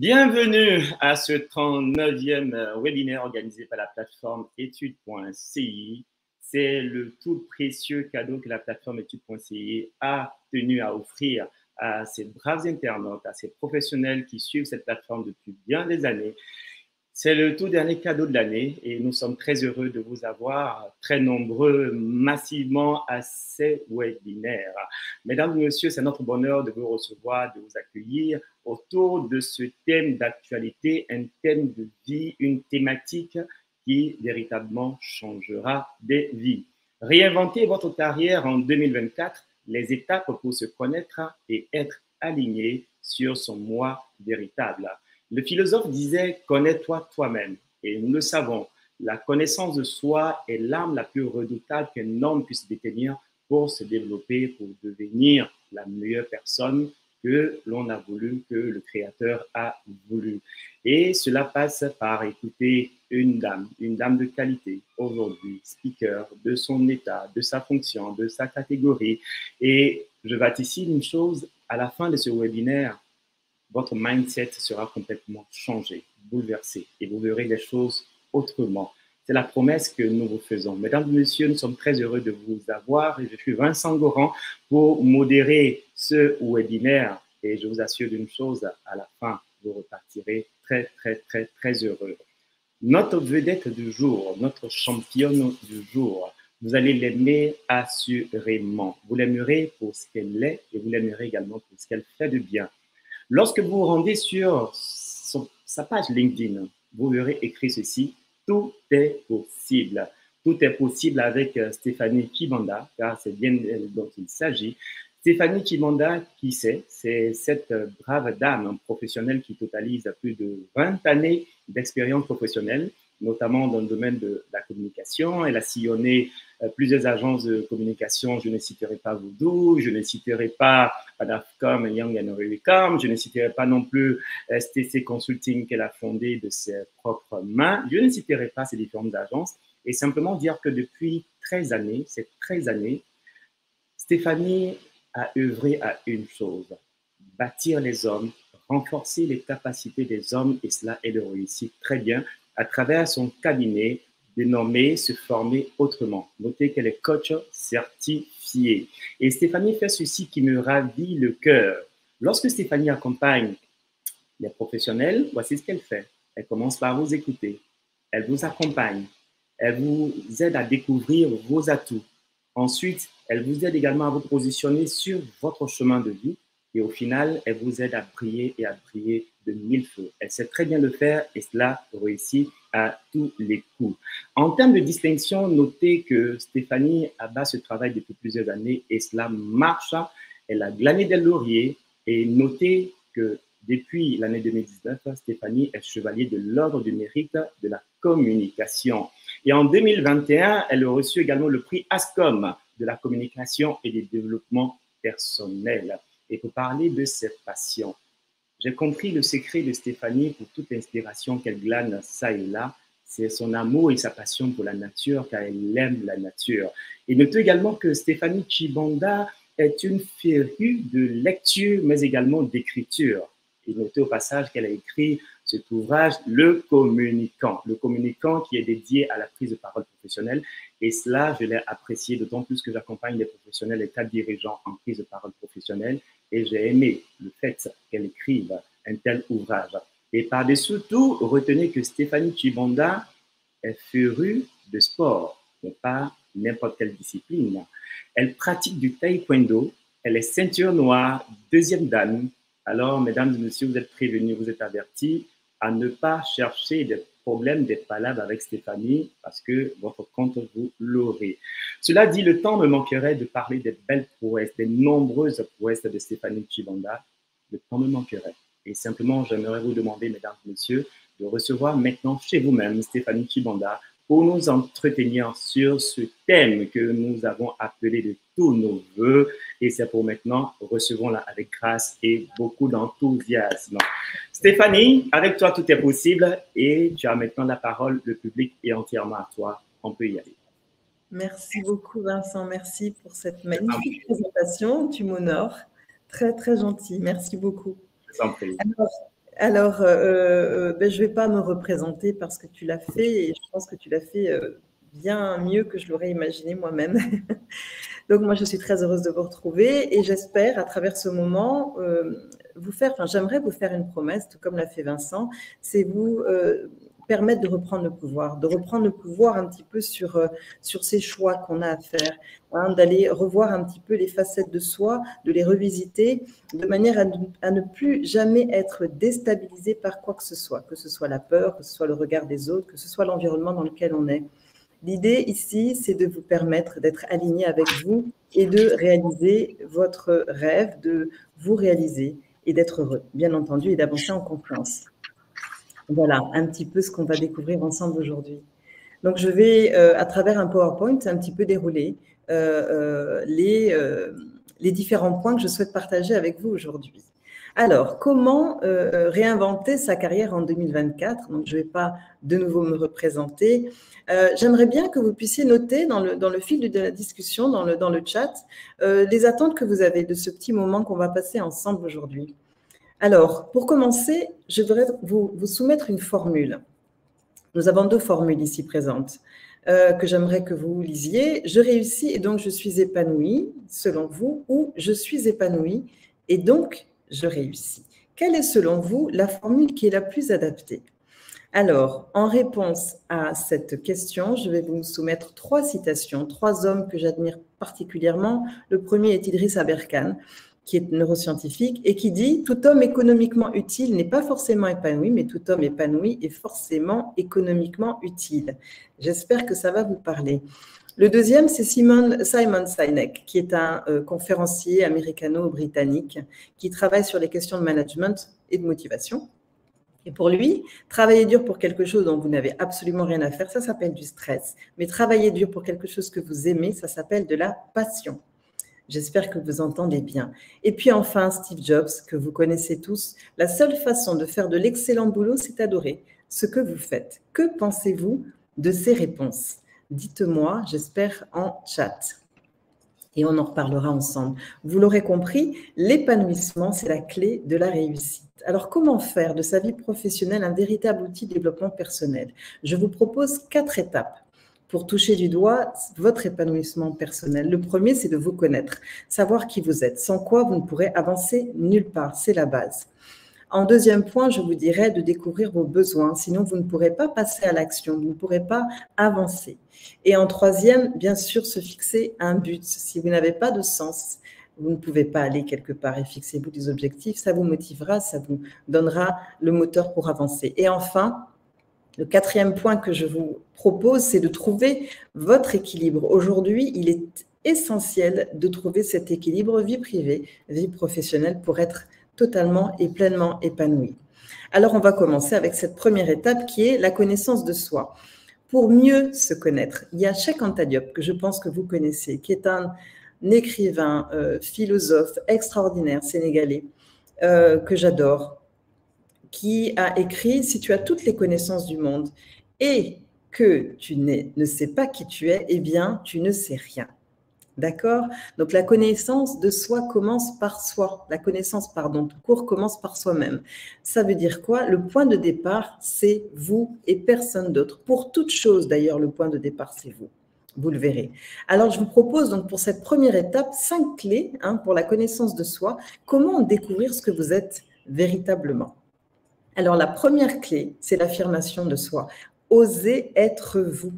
Bienvenue à ce 39e webinaire organisé par la plateforme études.ci. C'est le tout précieux cadeau que la plateforme études.ci a tenu à offrir à ses braves internautes, à ses professionnels qui suivent cette plateforme depuis bien des années. C'est le tout dernier cadeau de l'année et nous sommes très heureux de vous avoir très nombreux massivement à ces webinaires. Mesdames et messieurs, c'est notre bonheur de vous recevoir, de vous accueillir autour de ce thème d'actualité, un thème de vie, une thématique qui véritablement changera des vies. Réinventer votre carrière en 2024, les étapes pour se connaître et être aligné sur son moi véritable. Le philosophe disait « Connais-toi toi-même ». Et nous le savons, la connaissance de soi est l'arme la plus redoutable qu'un homme puisse détenir pour se développer, pour devenir la meilleure personne que l'on a voulu, que le Créateur a voulu. Et cela passe par écouter une dame de qualité, aujourd'hui, speaker de son état, de sa fonction, de sa catégorie. Et je vaticine une chose, à la fin de ce webinaire, votre mindset sera complètement changé, bouleversé, et vous verrez les choses autrement. C'est la promesse que nous vous faisons. Mesdames et messieurs, nous sommes très heureux de vous avoir et je suis Vincent Goran pour modérer ce webinaire et je vous assure d'une chose, à la fin, vous repartirez très heureux. Notre vedette du jour, notre championne du jour, vous allez l'aimer assurément. Vous l'aimerez pour ce qu'elle est et vous l'aimerez également pour ce qu'elle fait de bien. Lorsque vous vous rendez sur sa page LinkedIn, vous verrez écrit ceci, tout est possible. Tout est possible avec Stéphanie Kibanda, car c'est bien dont il s'agit. Stéphanie Kibanda, qui c'est cette brave dame professionnelle qui totalise plus de 20 années d'expérience professionnelle, notamment dans le domaine de la communication. Elle a sillonné plusieurs agences de communication. Je ne citerai pas Voodoo, je ne citerai pas Adafcom, Young and Relicom, je ne citerai pas non plus STC Consulting qu'elle a fondé de ses propres mains. Je ne citerai pas ces différentes agences et simplement dire que depuis 13 années, Stéphanie a œuvré à une chose, bâtir les hommes, renforcer les capacités des hommes et cela, elle le réussit très bien à travers son cabinet dénommé Se former autrement. Notez qu'elle est coach certifiée. Et Stéphanie fait ceci qui me ravit le cœur. Lorsque Stéphanie accompagne les professionnels, voici ce qu'elle fait. Elle commence par vous écouter. Elle vous accompagne. Elle vous aide à découvrir vos atouts. Ensuite, elle vous aide également à vous positionner sur votre chemin de vie et au final, elle vous aide à briller et à briller de mille feux. Elle sait très bien le faire et cela réussit à tous les coups. En termes de distinction, notez que Stéphanie abat ce travail depuis plusieurs années et cela marche. Elle a glané des lauriers et notez que depuis l'année 2019, Stéphanie est chevalier de l'Ordre du mérite de la communication. Et en 2021, elle a reçu également le prix ASCOM de la communication et du développement personnel. Et pour parler de ses passions, j'ai compris le secret de Stéphanie pour toute l'inspiration qu'elle glane ça et là. C'est son amour et sa passion pour la nature, car elle aime la nature. Et notez également que Stéphanie Kibanda est une férue de lecture, mais également d'écriture. Et notez au passage qu'elle a écrit cet ouvrage, Le Communicant qui est dédié à la prise de parole professionnelle. Et cela, je l'ai apprécié, d'autant plus que j'accompagne les professionnels et cadres dirigeants en prise de parole professionnelle. Et j'ai aimé le fait qu'elle écrive un tel ouvrage. Et par-dessus tout, retenez que Stéphanie Kibanda est férue de sport, mais pas n'importe quelle discipline. Elle pratique du taekwondo, elle est ceinture noire, deuxième dan. Alors, mesdames et messieurs, vous êtes prévenus, vous êtes avertis à ne pas chercher des problèmes, des palabres avec Stéphanie parce que votre compte, vous l'aurez. Cela dit, le temps me manquerait de parler des belles prouesses, des nombreuses prouesses de Stéphanie Kibanda. Le temps me manquerait. Et simplement, j'aimerais vous demander, mesdames et messieurs, de recevoir maintenant chez vous-même Stéphanie Kibanda pour nous entretenir sur ce thème que nous avons appelé de tous nos voeux. Et c'est pour maintenant, recevons-la avec grâce et beaucoup d'enthousiasme. Stéphanie, avec toi, tout est possible et tu as maintenant la parole. Le public est entièrement à toi. On peut y aller. Merci beaucoup, Vincent. Merci pour cette magnifique présentation. Tu m'honores. Très, très gentil. Merci beaucoup. Je t'en prie. Alors, Alors, ben, je ne vais pas me représenter parce que tu l'as fait et je pense que tu l'as fait bien mieux que je l'aurais imaginé moi-même. Donc, moi, je suis très heureuse de vous retrouver et j'espère, à travers ce moment, j'aimerais vous faire une promesse, tout comme l'a fait Vincent, c'est vous permettre de reprendre le pouvoir un petit peu sur ces choix qu'on a à faire, hein, d'aller revoir un petit peu les facettes de soi, de les revisiter, de manière à ne plus jamais être déstabilisé par quoi que ce soit la peur, que ce soit le regard des autres, que ce soit l'environnement dans lequel on est. L'idée ici, c'est de vous permettre d'être aligné avec vous et de réaliser votre rêve, de vous réaliser et d'être heureux, bien entendu, et d'avancer en confiance. Voilà un petit peu ce qu'on va découvrir ensemble aujourd'hui. Donc, je vais, à travers un PowerPoint, un petit peu dérouler les différents points que je souhaite partager avec vous aujourd'hui. Alors, comment réinventer sa carrière en 2024 ? Donc, je ne vais pas de nouveau me représenter. J'aimerais bien que vous puissiez noter dans le fil de la discussion, dans le chat, les attentes que vous avez de ce petit moment qu'on va passer ensemble aujourd'hui. Alors, pour commencer, je voudrais vous soumettre une formule. Nous avons 2 formules ici présentes que j'aimerais que vous lisiez. Je réussis et donc je suis épanouie, selon vous, ou je suis épanouie et donc je réussis. Quelle est, selon vous, la formule qui est la plus adaptée ? Alors, en réponse à cette question, je vais vous soumettre 3 citations, 3 hommes que j'admire particulièrement. Le premier est Idriss Aberkan, qui est neuroscientifique et qui dit « Tout homme économiquement utile n'est pas forcément épanoui, mais tout homme épanoui est forcément économiquement utile ». J'espère que ça va vous parler. Le deuxième, c'est Simon Sinek, qui est un conférencier américano-britannique qui travaille sur les questions de management et de motivation. Et pour lui, travailler dur pour quelque chose dont vous n'avez absolument rien à faire, ça s'appelle du stress. Mais travailler dur pour quelque chose que vous aimez, ça s'appelle de la passion. J'espère que vous entendez bien. Et puis enfin, Steve Jobs, que vous connaissez tous, la seule façon de faire de l'excellent boulot, c'est d'adorer ce que vous faites. Que pensez-vous de ces réponses ? Dites-moi, j'espère, en chat. Et on en reparlera ensemble. Vous l'aurez compris, l'épanouissement, c'est la clé de la réussite. Alors, comment faire de sa vie professionnelle un véritable outil de développement personnel ? Je vous propose 4 étapes pour toucher du doigt votre épanouissement personnel. Le premier, c'est de vous connaître, savoir qui vous êtes, sans quoi vous ne pourrez avancer nulle part. C'est la base. En deuxième point, je vous dirais de découvrir vos besoins, sinon vous ne pourrez pas passer à l'action, vous ne pourrez pas avancer. Et en troisième, bien sûr, se fixer un but. Si vous n'avez pas de sens, vous ne pouvez pas aller quelque part et fixez-vous des objectifs, ça vous motivera, ça vous donnera le moteur pour avancer. Et enfin, le 4e point que je vous propose, c'est de trouver votre équilibre. Aujourd'hui, il est essentiel de trouver cet équilibre vie privée, vie professionnelle pour être totalement et pleinement épanoui. Alors, on va commencer avec cette première étape qui est la connaissance de soi. Pour mieux se connaître, il y a Cheikh Anta Diop, que je pense que vous connaissez, qui est un écrivain, philosophe extraordinaire sénégalais, que j'adore, qui a écrit « Si tu as toutes les connaissances du monde et que tu ne sais pas qui tu es, eh bien, tu ne sais rien. » D'accord ? Donc, la connaissance de soi commence par soi. La connaissance, tout court, commence par soi-même. Ça veut dire quoi ? Le point de départ, c'est vous et personne d'autre. Pour toute chose, d'ailleurs, le point de départ, c'est vous. Vous le verrez. Alors, je vous propose donc pour cette première étape 5 clés pour la connaissance de soi. Comment découvrir ce que vous êtes véritablement ? Alors, la première clé, c'est l'affirmation de soi. Osez être vous.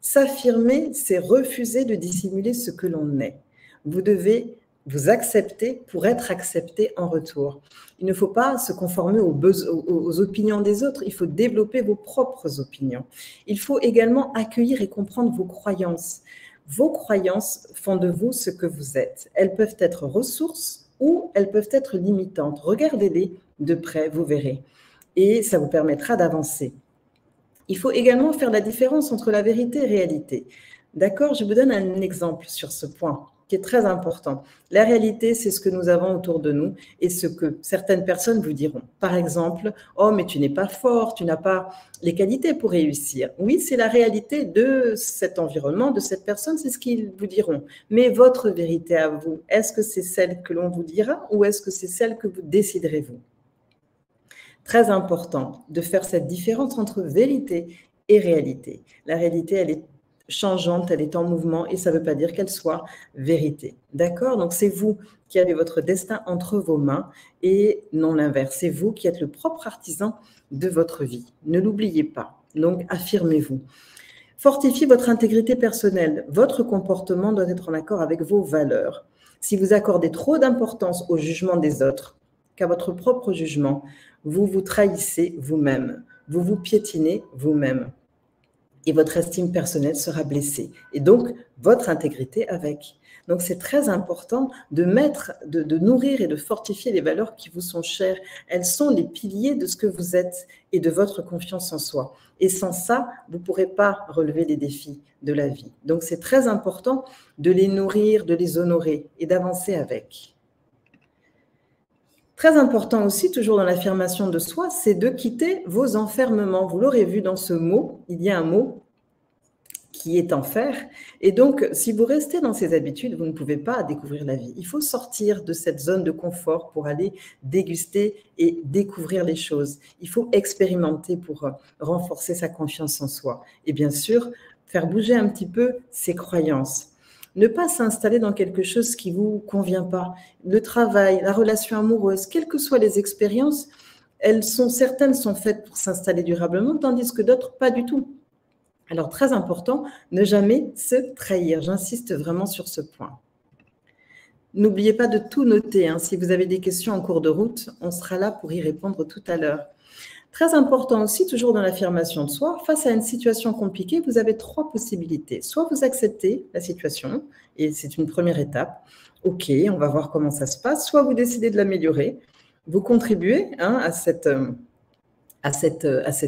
S'affirmer, c'est refuser de dissimuler ce que l'on est. Vous devez vous accepter pour être accepté en retour. Il ne faut pas se conformer aux opinions des autres, il faut développer vos propres opinions. Il faut également accueillir et comprendre vos croyances. Vos croyances font de vous ce que vous êtes. Elles peuvent être ressources ou elles peuvent être limitantes. Regardez-les de près, vous verrez. Et ça vous permettra d'avancer. Il faut également faire la différence entre la vérité et la réalité. D'accord ? Je vous donne un exemple sur ce point qui est très important. La réalité, c'est ce que nous avons autour de nous et ce que certaines personnes vous diront. Par exemple, « Oh, mais tu n'es pas fort, tu n'as pas les qualités pour réussir. » Oui, c'est la réalité de cet environnement, de cette personne, c'est ce qu'ils vous diront. Mais votre vérité à vous, est-ce que c'est celle que l'on vous dira ou est-ce que c'est celle que vous déciderez vous ? Très important de faire cette différence entre vérité et réalité. La réalité, elle est changeante, elle est en mouvement et ça ne veut pas dire qu'elle soit vérité. D'accord? Donc, c'est vous qui avez votre destin entre vos mains et non l'inverse. C'est vous qui êtes le propre artisan de votre vie. Ne l'oubliez pas. Donc, affirmez-vous. Fortifiez votre intégrité personnelle. Votre comportement doit être en accord avec vos valeurs. Si vous accordez trop d'importance au jugement des autres qu'à votre propre jugement, vous vous trahissez vous-même. Vous vous piétinez vous-même. Et votre estime personnelle sera blessée. Et donc, votre intégrité avec. Donc, c'est très important de nourrir et de fortifier les valeurs qui vous sont chères. Elles sont les piliers de ce que vous êtes et de votre confiance en soi. Et sans ça, vous ne pourrez pas relever les défis de la vie. Donc, c'est très important de les nourrir, de les honorer et d'avancer avec. Très important aussi, toujours dans l'affirmation de soi, c'est de quitter vos enfermements. Vous l'aurez vu dans ce mot, il y a un mot qui est enfer. Et donc, si vous restez dans ces habitudes, vous ne pouvez pas découvrir la vie. Il faut sortir de cette zone de confort pour aller déguster et découvrir les choses. Il faut expérimenter pour renforcer sa confiance en soi. Et bien sûr, faire bouger un petit peu ses croyances. Ne pas s'installer dans quelque chose qui ne vous convient pas. Le travail, la relation amoureuse, quelles que soient les expériences, certaines sont faites pour s'installer durablement, tandis que d'autres, pas du tout. Alors, très important, ne jamais se trahir. J'insiste vraiment sur ce point. N'oubliez pas de tout noter. Si vous avez des questions en cours de route, on sera là pour y répondre tout à l'heure. Très important aussi, toujours dans l'affirmation de soi, face à une situation compliquée, vous avez 3 possibilités. Soit vous acceptez la situation, et c'est une première étape. OK, on va voir comment ça se passe. Soit vous décidez de l'améliorer. Vous contribuez à cette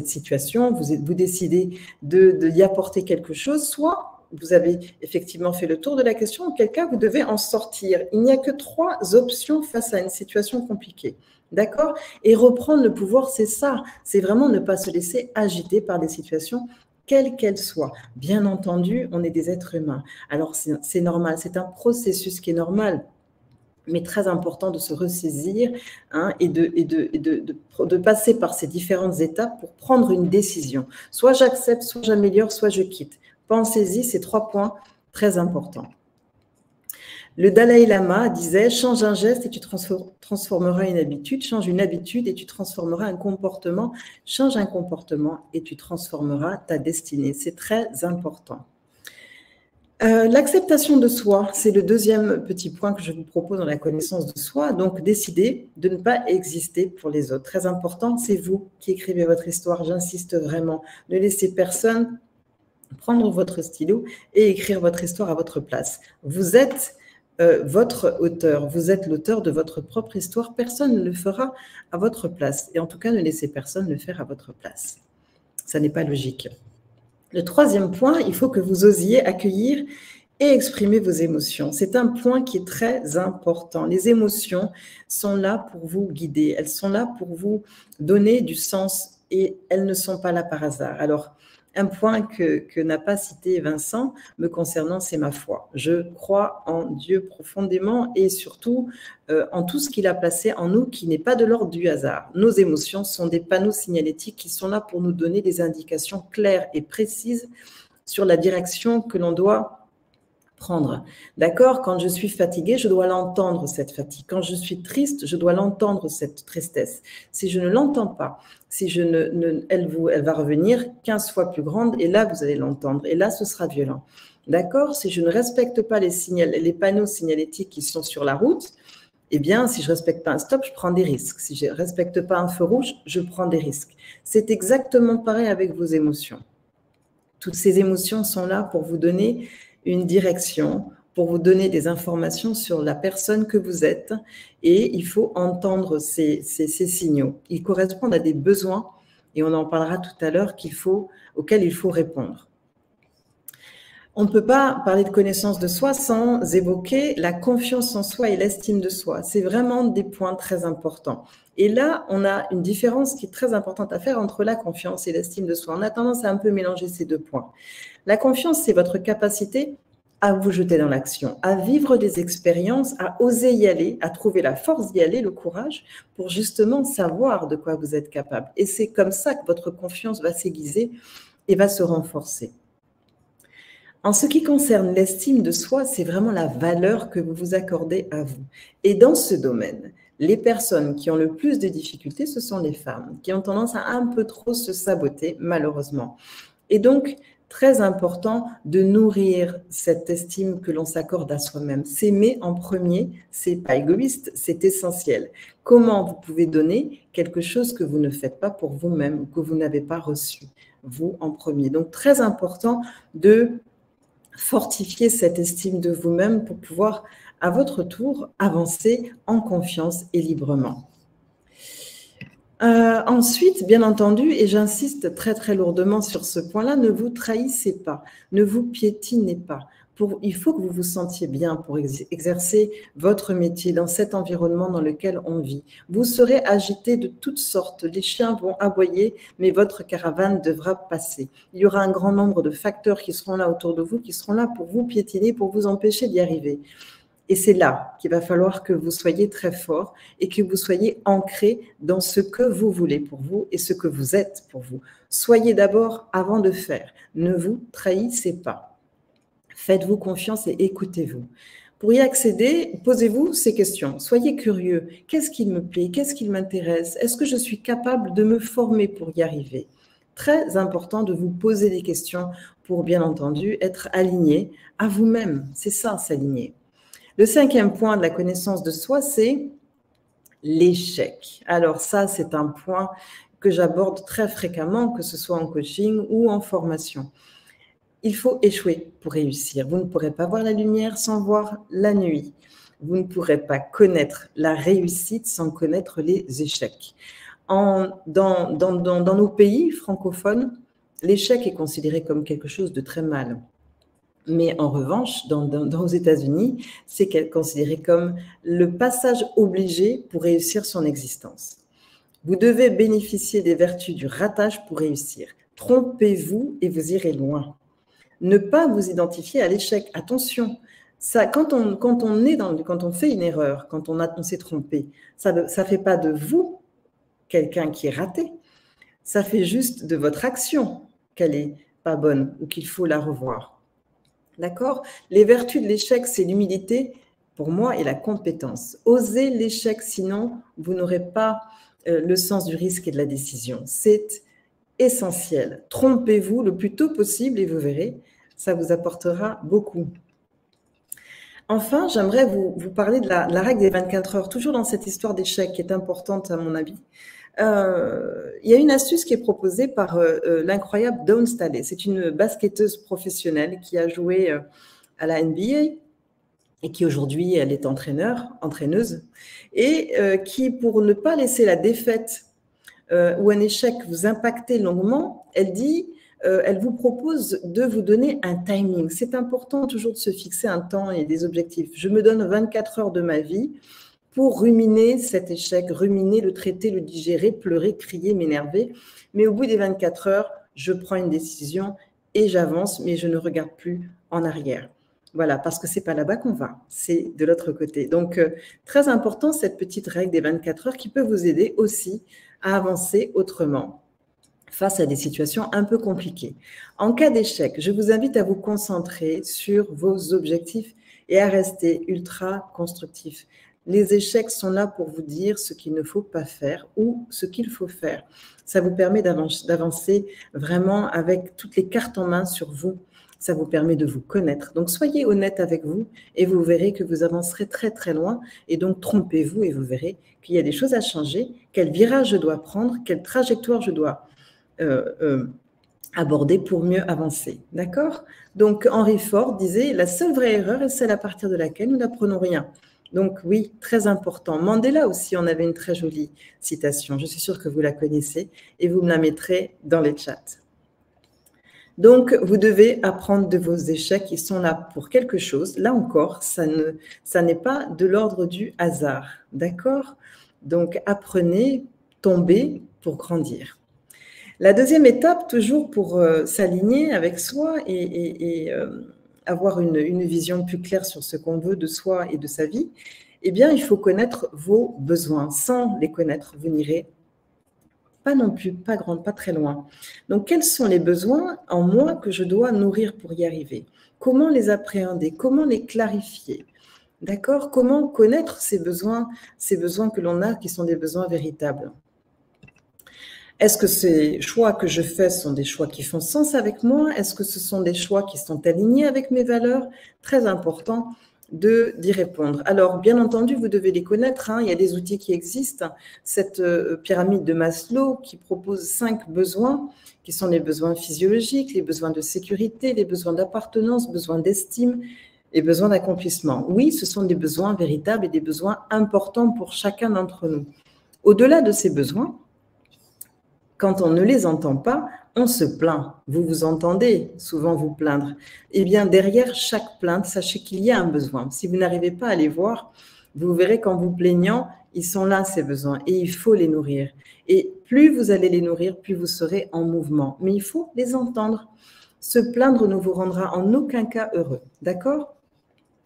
situation, vous décidez d'y apporter quelque chose, soit vous avez effectivement fait le tour de la question, auquel cas vous devez en sortir. Il n'y a que 3 options face à une situation compliquée. D'accord? Et reprendre le pouvoir, c'est ça. C'est vraiment ne pas se laisser agiter par des situations, quelles qu'elles soient. Bien entendu, on est des êtres humains. Alors, c'est normal, c'est un processus qui est normal, mais très important de se ressaisir et de passer par ces différentes étapes pour prendre une décision. Soit j'accepte, soit j'améliore, soit je quitte. Pensez-y, ces 3 points très importants. Le Dalai Lama disait « Change un geste et tu transformeras une habitude. Change une habitude et tu transformeras un comportement. Change un comportement et tu transformeras ta destinée. » C'est très important. L'acceptation de soi, c'est le deuxième petit point que je vous propose dans la connaissance de soi. Donc, décider de ne pas exister pour les autres. Très important, c'est vous qui écrivez votre histoire. J'insiste vraiment. Ne laissez personne prendre votre stylo et écrire votre histoire à votre place. Vous êtes votre auteur. Vous êtes l'auteur de votre propre histoire. Personne ne le fera à votre place. Et en tout cas, ne laissez personne le faire à votre place. Ça n'est pas logique. Le 3e point, il faut que vous osiez accueillir et exprimer vos émotions. C'est un point qui est très important. Les émotions sont là pour vous guider. Elles sont là pour vous donner du sens et elles ne sont pas là par hasard. Alors, un point que n'a pas cité Vincent me concernant, c'est ma foi. Je crois en Dieu profondément et surtout en tout ce qu'il a placé en nous qui n'est pas de l'ordre du hasard. Nos émotions sont des panneaux signalétiques qui sont là pour nous donner des indications claires et précises sur la direction que l'on doit prendre. D'accord? Quand je suis fatiguée, je dois l'entendre, cette fatigue. Quand je suis triste, je dois l'entendre, cette tristesse. Si je ne l'entends pas, si elle va revenir 15 fois plus grande et là, vous allez l'entendre. Et là, ce sera violent. D'accord? Si je ne respecte pas les panneaux signalétiques qui sont sur la route, eh bien, si je ne respecte pas un stop, je prends des risques. Si je ne respecte pas un feu rouge, je prends des risques. C'est exactement pareil avec vos émotions. Toutes ces émotions sont là pour vous donner une direction, pour vous donner des informations sur la personne que vous êtes et il faut entendre ces signaux. Ils correspondent à des besoins et on en parlera tout à l'heure auxquels il faut répondre. On ne peut pas parler de connaissance de soi sans évoquer la confiance en soi et l'estime de soi. C'est vraiment des points très importants. Et là, on a une différence qui est très importante à faire entre la confiance et l'estime de soi. On a tendance à un peu mélanger ces 2 points. La confiance, c'est votre capacité à vous jeter dans l'action, à vivre des expériences, à oser y aller, à trouver la force d'y aller, le courage, pour justement savoir de quoi vous êtes capable. Et c'est comme ça que votre confiance va s'aiguiser et va se renforcer. En ce qui concerne l'estime de soi, c'est vraiment la valeur que vous vous accordez à vous. Et dans ce domaine, les personnes qui ont le plus de difficultés, ce sont les femmes, qui ont tendance à un peu trop se saboter, malheureusement. Et donc, très important de nourrir cette estime que l'on s'accorde à soi-même. S'aimer en premier, c'est pas égoïste, c'est essentiel. Comment vous pouvez donner quelque chose que vous ne faites pas pour vous-même, que vous n'avez pas reçu, vous en premier. Donc, très important de fortifier cette estime de vous-même pour pouvoir, à votre tour, avancer en confiance et librement. Ensuite, bien entendu, et j'insiste très très lourdement sur ce point-là, ne vous trahissez pas, ne vous piétinez pas. Il faut que vous vous sentiez bien pour exercer votre métier dans cet environnement dans lequel on vit. Vous serez agité de toutes sortes, les chiens vont aboyer, mais votre caravane devra passer. Il y aura un grand nombre de facteurs qui seront là autour de vous, qui seront là pour vous piétiner, pour vous empêcher d'y arriver. Et c'est là qu'il va falloir que vous soyez très fort et que vous soyez ancré dans ce que vous voulez pour vous et ce que vous êtes pour vous. Soyez d'abord avant de faire. Ne vous trahissez pas. Faites-vous confiance et écoutez-vous. Pour y accéder, posez-vous ces questions. Soyez curieux. Qu'est-ce qui me plaît? Qu'est-ce qui m'intéresse? Est-ce que je suis capable de me former pour y arriver? Très important de vous poser des questions pour, bien entendu, être aligné à vous-même. C'est ça, s'aligner. Le 5e point de la connaissance de soi, c'est l'échec. Alors ça, c'est un point que j'aborde très fréquemment, que ce soit en coaching ou en formation. Il faut échouer pour réussir. Vous ne pourrez pas voir la lumière sans voir la nuit. Vous ne pourrez pas connaître la réussite sans connaître les échecs. Dans nos pays francophones, l'échec est considéré comme quelque chose de très mal. Mais en revanche, aux États-Unis, c'est considéré comme le passage obligé pour réussir son existence. Vous devez bénéficier des vertus du ratage pour réussir. Trompez-vous et vous irez loin. Ne pas vous identifier à l'échec. Attention, ça, quand on fait une erreur, quand on s'est trompé, ça ne fait pas de vous quelqu'un qui est raté. Ça fait juste de votre action qu'elle n'est pas bonne ou qu'il faut la revoir. D'accord? Les vertus de l'échec, c'est l'humilité, pour moi, et la compétence. Osez l'échec, sinon, vous n'aurez pas le sens du risque et de la décision. C'est essentiel. Trompez-vous le plus tôt possible et vous verrez, ça vous apportera beaucoup. Enfin, j'aimerais vous parler de la règle des 24 heures, toujours dans cette histoire d'échec qui est importante à mon avis. Il y a une astuce qui est proposée par l'incroyable Dawn Staley. C'est une basketteuse professionnelle qui a joué à la NBA et qui aujourd'hui, elle est entraîneuse, et qui, pour ne pas laisser la défaite ou un échec vous impacter longuement, elle vous propose de vous donner un timing. C'est important toujours de se fixer un temps et des objectifs. Je me donne 24 heures de ma vie pour ruminer cet échec, ruminer, le traiter, le digérer, pleurer, crier, m'énerver. Mais au bout des 24 heures, je prends une décision et j'avance, mais je ne regarde plus en arrière. Voilà, parce que ce n'est pas là-bas qu'on va, c'est de l'autre côté. Donc, très important, cette petite règle des 24 heures qui peut vous aider aussi à avancer autrement face à des situations un peu compliquées. En cas d'échec, je vous invite à vous concentrer sur vos objectifs et à rester ultra constructif. Les échecs sont là pour vous dire ce qu'il ne faut pas faire ou ce qu'il faut faire. Ça vous permet d'avancer vraiment avec toutes les cartes en main sur vous. Ça vous permet de vous connaître. Donc, soyez honnête avec vous et vous verrez que vous avancerez très, très loin. Et donc, trompez-vous et vous verrez qu'il y a des choses à changer, quel virage je dois prendre, quelle trajectoire je dois aborder pour mieux avancer. D'accord? Donc, Henry Ford disait « La seule vraie erreur est celle à partir de laquelle nous n'apprenons rien ». Donc oui, très important. Mandela aussi en avait une très jolie citation. Je suis sûre que vous la connaissez et vous me la mettrez dans les chats. Donc, vous devez apprendre de vos échecs. Ils sont là pour quelque chose. Là encore, ça n'est pas de l'ordre du hasard. D'accord? Donc, apprenez, tombez pour grandir. La deuxième étape, toujours pour s'aligner avec soi et avoir une vision plus claire sur ce qu'on veut de soi et de sa vie, eh bien, il faut connaître vos besoins. Sans les connaître, vous n'irez pas non plus, pas grand, pas très loin. Donc, quels sont les besoins en moi que je dois nourrir pour y arriver? Comment les appréhender? Comment les clarifier? D'accord? Comment connaître ces besoins que l'on a, qui sont des besoins véritables? Est-ce que ces choix que je fais sont des choix qui font sens avec moi? Est-ce que ce sont des choix qui sont alignés avec mes valeurs? Très important d'y répondre. Alors, bien entendu, vous devez les connaître, hein. Il y a des outils qui existent. Cette pyramide de Maslow qui propose 5 besoins, qui sont les besoins physiologiques, les besoins de sécurité, les besoins d'appartenance, besoins d'estime et besoins d'accomplissement. Oui, ce sont des besoins véritables et des besoins importants pour chacun d'entre nous. Au-delà de ces besoins, quand on ne les entend pas, on se plaint. Vous vous entendez souvent vous plaindre. Eh bien, derrière chaque plainte, sachez qu'il y a un besoin. Si vous n'arrivez pas à les voir, vous verrez qu'en vous plaignant, ils sont là, ces besoins, et il faut les nourrir. Et plus vous allez les nourrir, plus vous serez en mouvement. Mais il faut les entendre. Se plaindre ne vous rendra en aucun cas heureux. D'accord?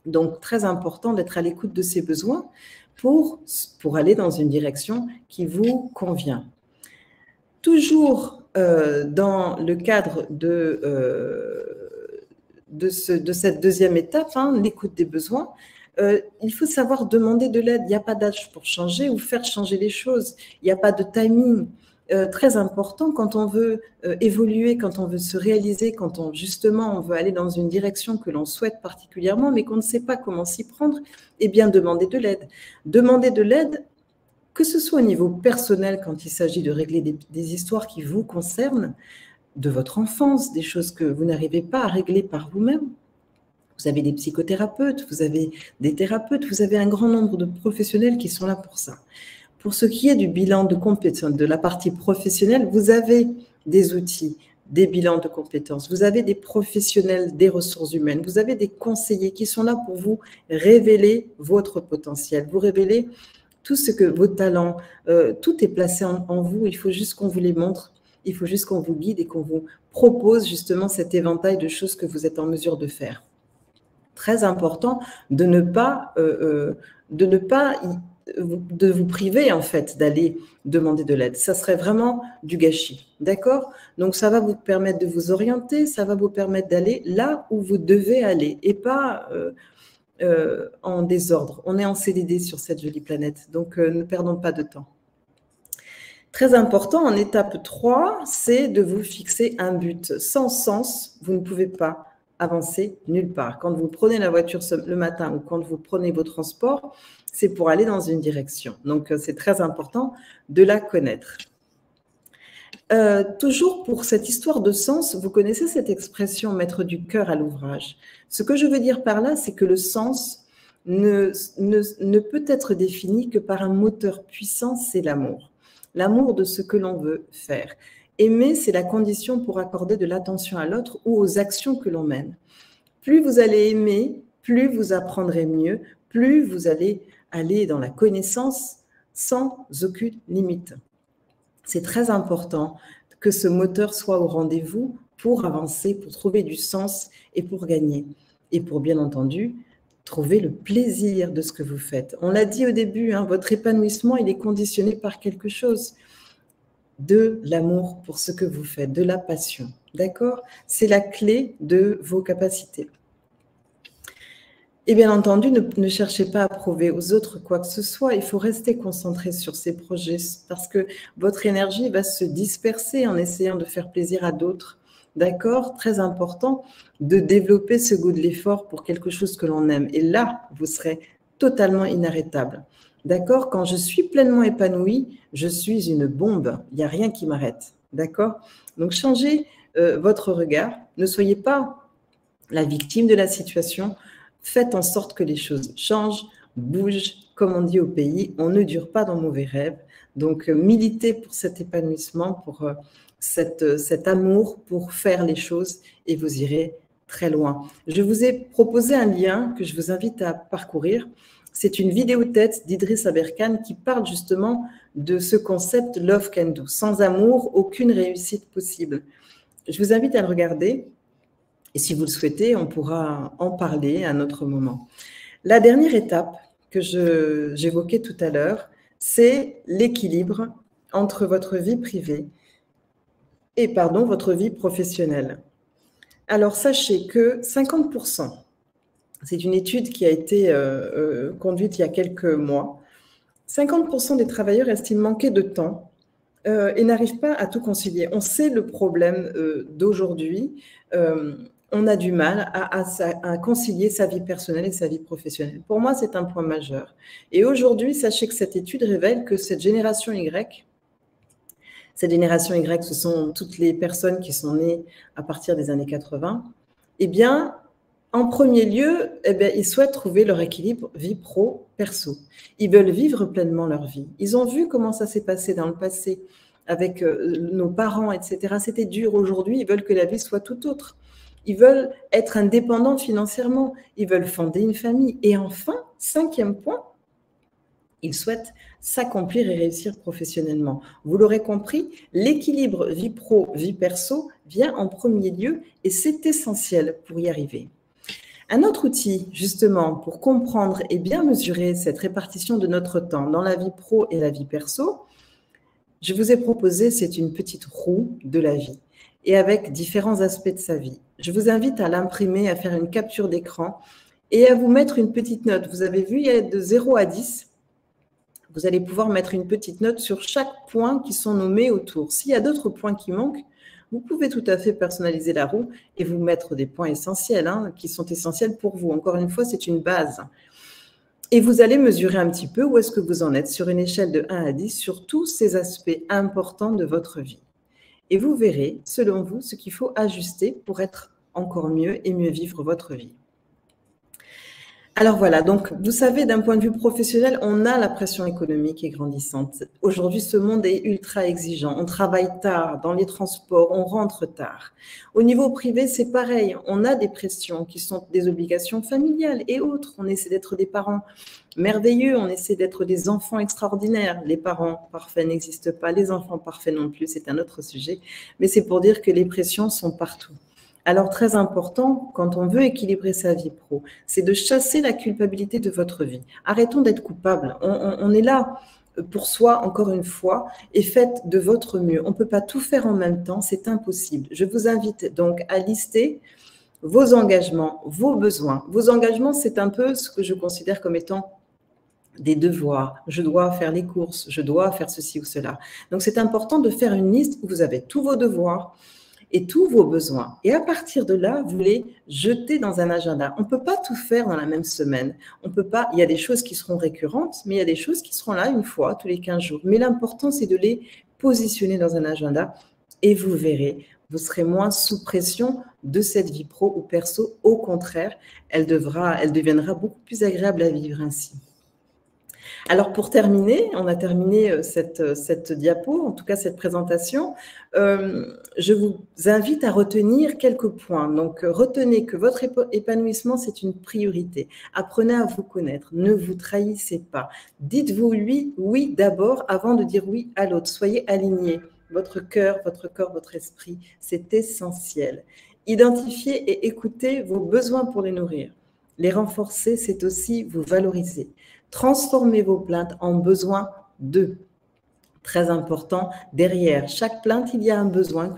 Donc, très important d'être à l'écoute de ces besoins pour aller dans une direction qui vous convient. Toujours dans le cadre de cette deuxième étape, hein, l'écoute des besoins, il faut savoir demander de l'aide. Il n'y a pas d'âge pour changer ou faire changer les choses. Il n'y a pas de timing. Très important quand on veut évoluer, quand on veut se réaliser, quand justement on veut aller dans une direction que l'on souhaite particulièrement, mais qu'on ne sait pas comment s'y prendre, eh bien demander de l'aide. Demander de l'aide, que ce soit au niveau personnel, quand il s'agit de régler des histoires qui vous concernent, de votre enfance, des choses que vous n'arrivez pas à régler par vous-même. Vous avez des psychothérapeutes, vous avez des thérapeutes, vous avez un grand nombre de professionnels qui sont là pour ça. Pour ce qui est du bilan de compétences, de la partie professionnelle, vous avez des outils, des bilans de compétences, vous avez des professionnels des ressources humaines, vous avez des conseillers qui sont là pour vous révéler votre potentiel, vous révéler tout ce que vos talents, tout est placé en vous, il faut juste qu'on vous les montre, il faut juste qu'on vous guide et qu'on vous propose justement cet éventail de choses que vous êtes en mesure de faire. Très important de ne pas vous priver en fait d'aller demander de l'aide. Ça serait vraiment du gâchis, d'accord? Donc ça va vous permettre de vous orienter, ça va vous permettre d'aller là où vous devez aller et pas en désordre. On est en CDD sur cette jolie planète, donc ne perdons pas de temps. Très important, en étape 3, c'est de vous fixer un but. Sans sens, vous ne pouvez pas avancer nulle part. Quand vous prenez la voiture le matin ou quand vous prenez vos transports, c'est pour aller dans une direction. Donc, c'est très important de la connaître. Toujours pour cette histoire de sens, vous connaissez cette expression « mettre du cœur à l'ouvrage ». Ce que je veux dire par là, c'est que le sens ne peut être défini que par un moteur puissant, c'est l'amour. L'amour de ce que l'on veut faire. Aimer, c'est la condition pour accorder de l'attention à l'autre ou aux actions que l'on mène. Plus vous allez aimer, plus vous apprendrez mieux, plus vous allez aller dans la connaissance sans aucune limite. C'est très important que ce moteur soit au rendez-vous pour avancer, pour trouver du sens et pour gagner. Et pour, bien entendu, trouver le plaisir de ce que vous faites. On l'a dit au début, hein, votre épanouissement, il est conditionné par quelque chose. De l'amour pour ce que vous faites, de la passion. D'accord? C'est la clé de vos capacités. Et bien entendu, ne cherchez pas à prouver aux autres quoi que ce soit. Il faut rester concentré sur ces projets parce que votre énergie va se disperser en essayant de faire plaisir à d'autres. D'accord? Très important de développer ce goût de l'effort pour quelque chose que l'on aime. Et là, vous serez totalement inarrêtable. D'accord? Quand je suis pleinement épanouie, je suis une bombe. Il n'y a rien qui m'arrête. D'accord? Donc, changez votre regard. Ne soyez pas la victime de la situation. Faites en sorte que les choses changent, bougent. Comme on dit au pays, on ne dure pas dans mauvais rêves. Donc, militez pour cet épanouissement, pour cet amour, pour faire les choses et vous irez très loin. Je vous ai proposé un lien que je vous invite à parcourir. C'est une vidéo TED d'Idriss Aberkan qui parle justement de ce concept « Love can do ». Sans amour, aucune réussite possible. Je vous invite à le regarder. Et si vous le souhaitez, on pourra en parler à un autre moment. La dernière étape que j'évoquais tout à l'heure, c'est l'équilibre entre votre vie privée et votre vie professionnelle. Alors, sachez que 50%, c'est une étude qui a été conduite il y a quelques mois, 50% des travailleurs estiment manquer de temps et n'arrivent pas à tout concilier. On sait le problème d'aujourd'hui. On a du mal à concilier sa vie personnelle et sa vie professionnelle. Pour moi, c'est un point majeur. Et aujourd'hui, sachez que cette étude révèle que cette génération Y, ce sont toutes les personnes qui sont nées à partir des années 80, eh bien, en premier lieu, ils souhaitent trouver leur équilibre vie pro-perso. Ils veulent vivre pleinement leur vie. Ils ont vu comment ça s'est passé dans le passé avec nos parents, etc. C'était dur. Aujourd'hui, ils veulent que la vie soit tout autre. Ils veulent être indépendants financièrement. Ils veulent fonder une famille. Et enfin, 5e point, ils souhaitent s'accomplir et réussir professionnellement. Vous l'aurez compris, l'équilibre vie pro, vie perso vient en premier lieu et c'est essentiel pour y arriver. Un autre outil, justement, pour comprendre et bien mesurer cette répartition de notre temps dans la vie pro et la vie perso, je vous ai proposé, c'est une petite roue de la vie et avec différents aspects de sa vie. Je vous invite à l'imprimer, à faire une capture d'écran et à vous mettre une petite note. Vous avez vu, il y a de 0 à 10. Vous allez pouvoir mettre une petite note sur chaque point qui sont nommés autour. S'il y a d'autres points qui manquent, vous pouvez tout à fait personnaliser la roue et vous mettre des points essentiels, qui sont essentiels pour vous. Encore une fois, c'est une base. Et vous allez mesurer un petit peu où est-ce que vous en êtes sur une échelle de 1 à 10 sur tous ces aspects importants de votre vie. Et vous verrez, selon vous, ce qu'il faut ajuster pour être encore mieux et mieux vivre votre vie. Alors voilà, donc vous savez, d'un point de vue professionnel, on a la pression économique est grandissante. Aujourd'hui, ce monde est ultra exigeant. On travaille tard dans les transports, on rentre tard. Au niveau privé, c'est pareil. On a des pressions qui sont des obligations familiales et autres. On essaie d'être des parents merveilleux, on essaie d'être des enfants extraordinaires. Les parents parfaits n'existent pas, les enfants parfaits non plus, c'est un autre sujet. Mais c'est pour dire que les pressions sont partout. Alors, très important, quand on veut équilibrer sa vie pro, c'est de chasser la culpabilité de votre vie. Arrêtons d'être coupables. On est là pour soi, encore une fois, et faites de votre mieux. On ne peut pas tout faire en même temps, c'est impossible. Je vous invite donc à lister vos engagements, vos besoins. Vos engagements, c'est un peu ce que je considère comme étant des devoirs. Je dois faire les courses, je dois faire ceci ou cela. Donc, c'est important de faire une liste où vous avez tous vos devoirs, et tous vos besoins. Et à partir de là, vous les jetez dans un agenda. On ne peut pas tout faire dans la même semaine. On peut pas, il y a des choses qui seront récurrentes, mais il y a des choses qui seront là une fois, tous les 15 jours. Mais l'important, c'est de les positionner dans un agenda et vous verrez, vous serez moins sous pression de cette vie pro ou perso. Au contraire, elle deviendra beaucoup plus agréable à vivre ainsi. Alors, pour terminer, on a terminé cette diapo, en tout cas cette présentation. Je vous invite à retenir quelques points. Donc, retenez que votre épanouissement, c'est une priorité. Apprenez à vous connaître. Ne vous trahissez pas. Dites-vous oui d'abord avant de dire oui à l'autre. Soyez alignés. Votre cœur, votre corps, votre esprit, c'est essentiel. Identifiez et écoutez vos besoins pour les nourrir. Les renforcer, c'est aussi vous valoriser. Transformez vos plaintes en besoins d'eux. Très important, derrière chaque plainte, il y a un besoin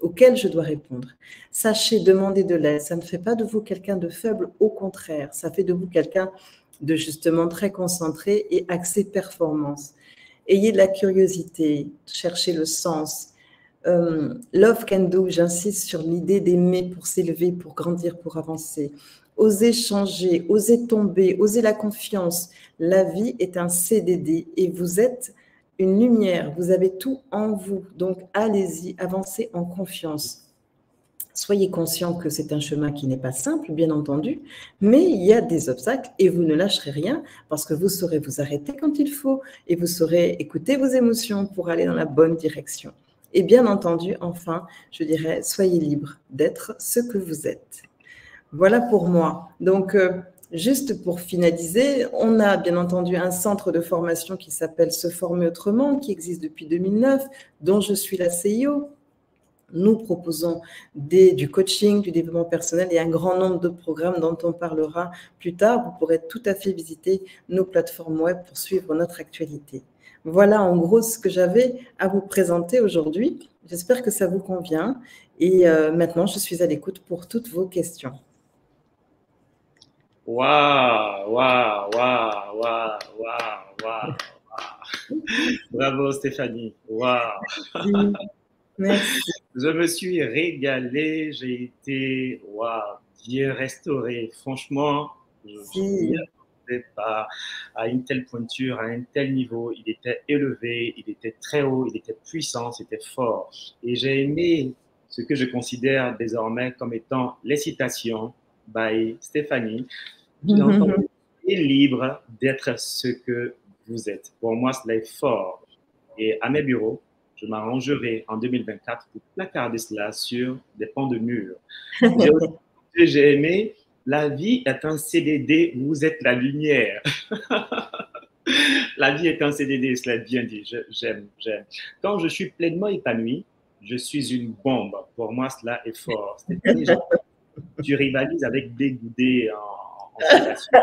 auquel je dois répondre. Sachez demander de l'aide. Ça ne fait pas de vous quelqu'un de faible, au contraire. Ça fait de vous quelqu'un de justement très concentré et axé performance. Ayez de la curiosité, cherchez le sens. Love can do, j'insiste sur l'idée d'aimer pour s'élever, pour grandir, pour avancer. Osez changer, osez tomber, osez la confiance. La vie est un CDD et vous êtes une lumière. Vous avez tout en vous. Donc, allez-y, avancez en confiance. Soyez conscient que c'est un chemin qui n'est pas simple, bien entendu, mais il y a des obstacles et vous ne lâcherez rien parce que vous saurez vous arrêter quand il faut et vous saurez écouter vos émotions pour aller dans la bonne direction. Et bien entendu, enfin, je dirais, soyez libre d'être ce que vous êtes. Voilà pour moi. Donc, juste pour finaliser, on a bien entendu un centre de formation qui s'appelle Se former autrement, qui existe depuis 2009, dont je suis la CIO. Nous proposons du coaching, du développement personnel et un grand nombre de programmes dont on parlera plus tard. Vous pourrez tout à fait visiter nos plateformes web pour suivre notre actualité. Voilà en gros ce que j'avais à vous présenter aujourd'hui. J'espère que ça vous convient. Et maintenant, je suis à l'écoute pour toutes vos questions. Waouh, waouh, waouh, waouh, waouh, waouh. Bravo Stéphanie. Waouh. Merci. Je me suis régalé, j'ai été bien restauré. Franchement, je n'y attendais pas à une telle pointure, à un tel niveau. Il était élevé, il était très haut, il était puissant, c'était fort. Et j'ai aimé ce que je considère désormais comme étant les citations by Stéphanie. J'ai entendu libre d'être ce que vous êtes. Pour moi, cela est fort. Et à mes bureaux, je m'arrangerai en 2024 pour placarder cela sur des pans de mur. J'ai aimé, la vie est un CDD, vous êtes la lumière. La vie est un CDD, cela est bien dit, j'aime. Quand je suis pleinement épanoui, je suis une bombe. Pour moi, cela est fort. Tu rivalises avec des goudés en citation.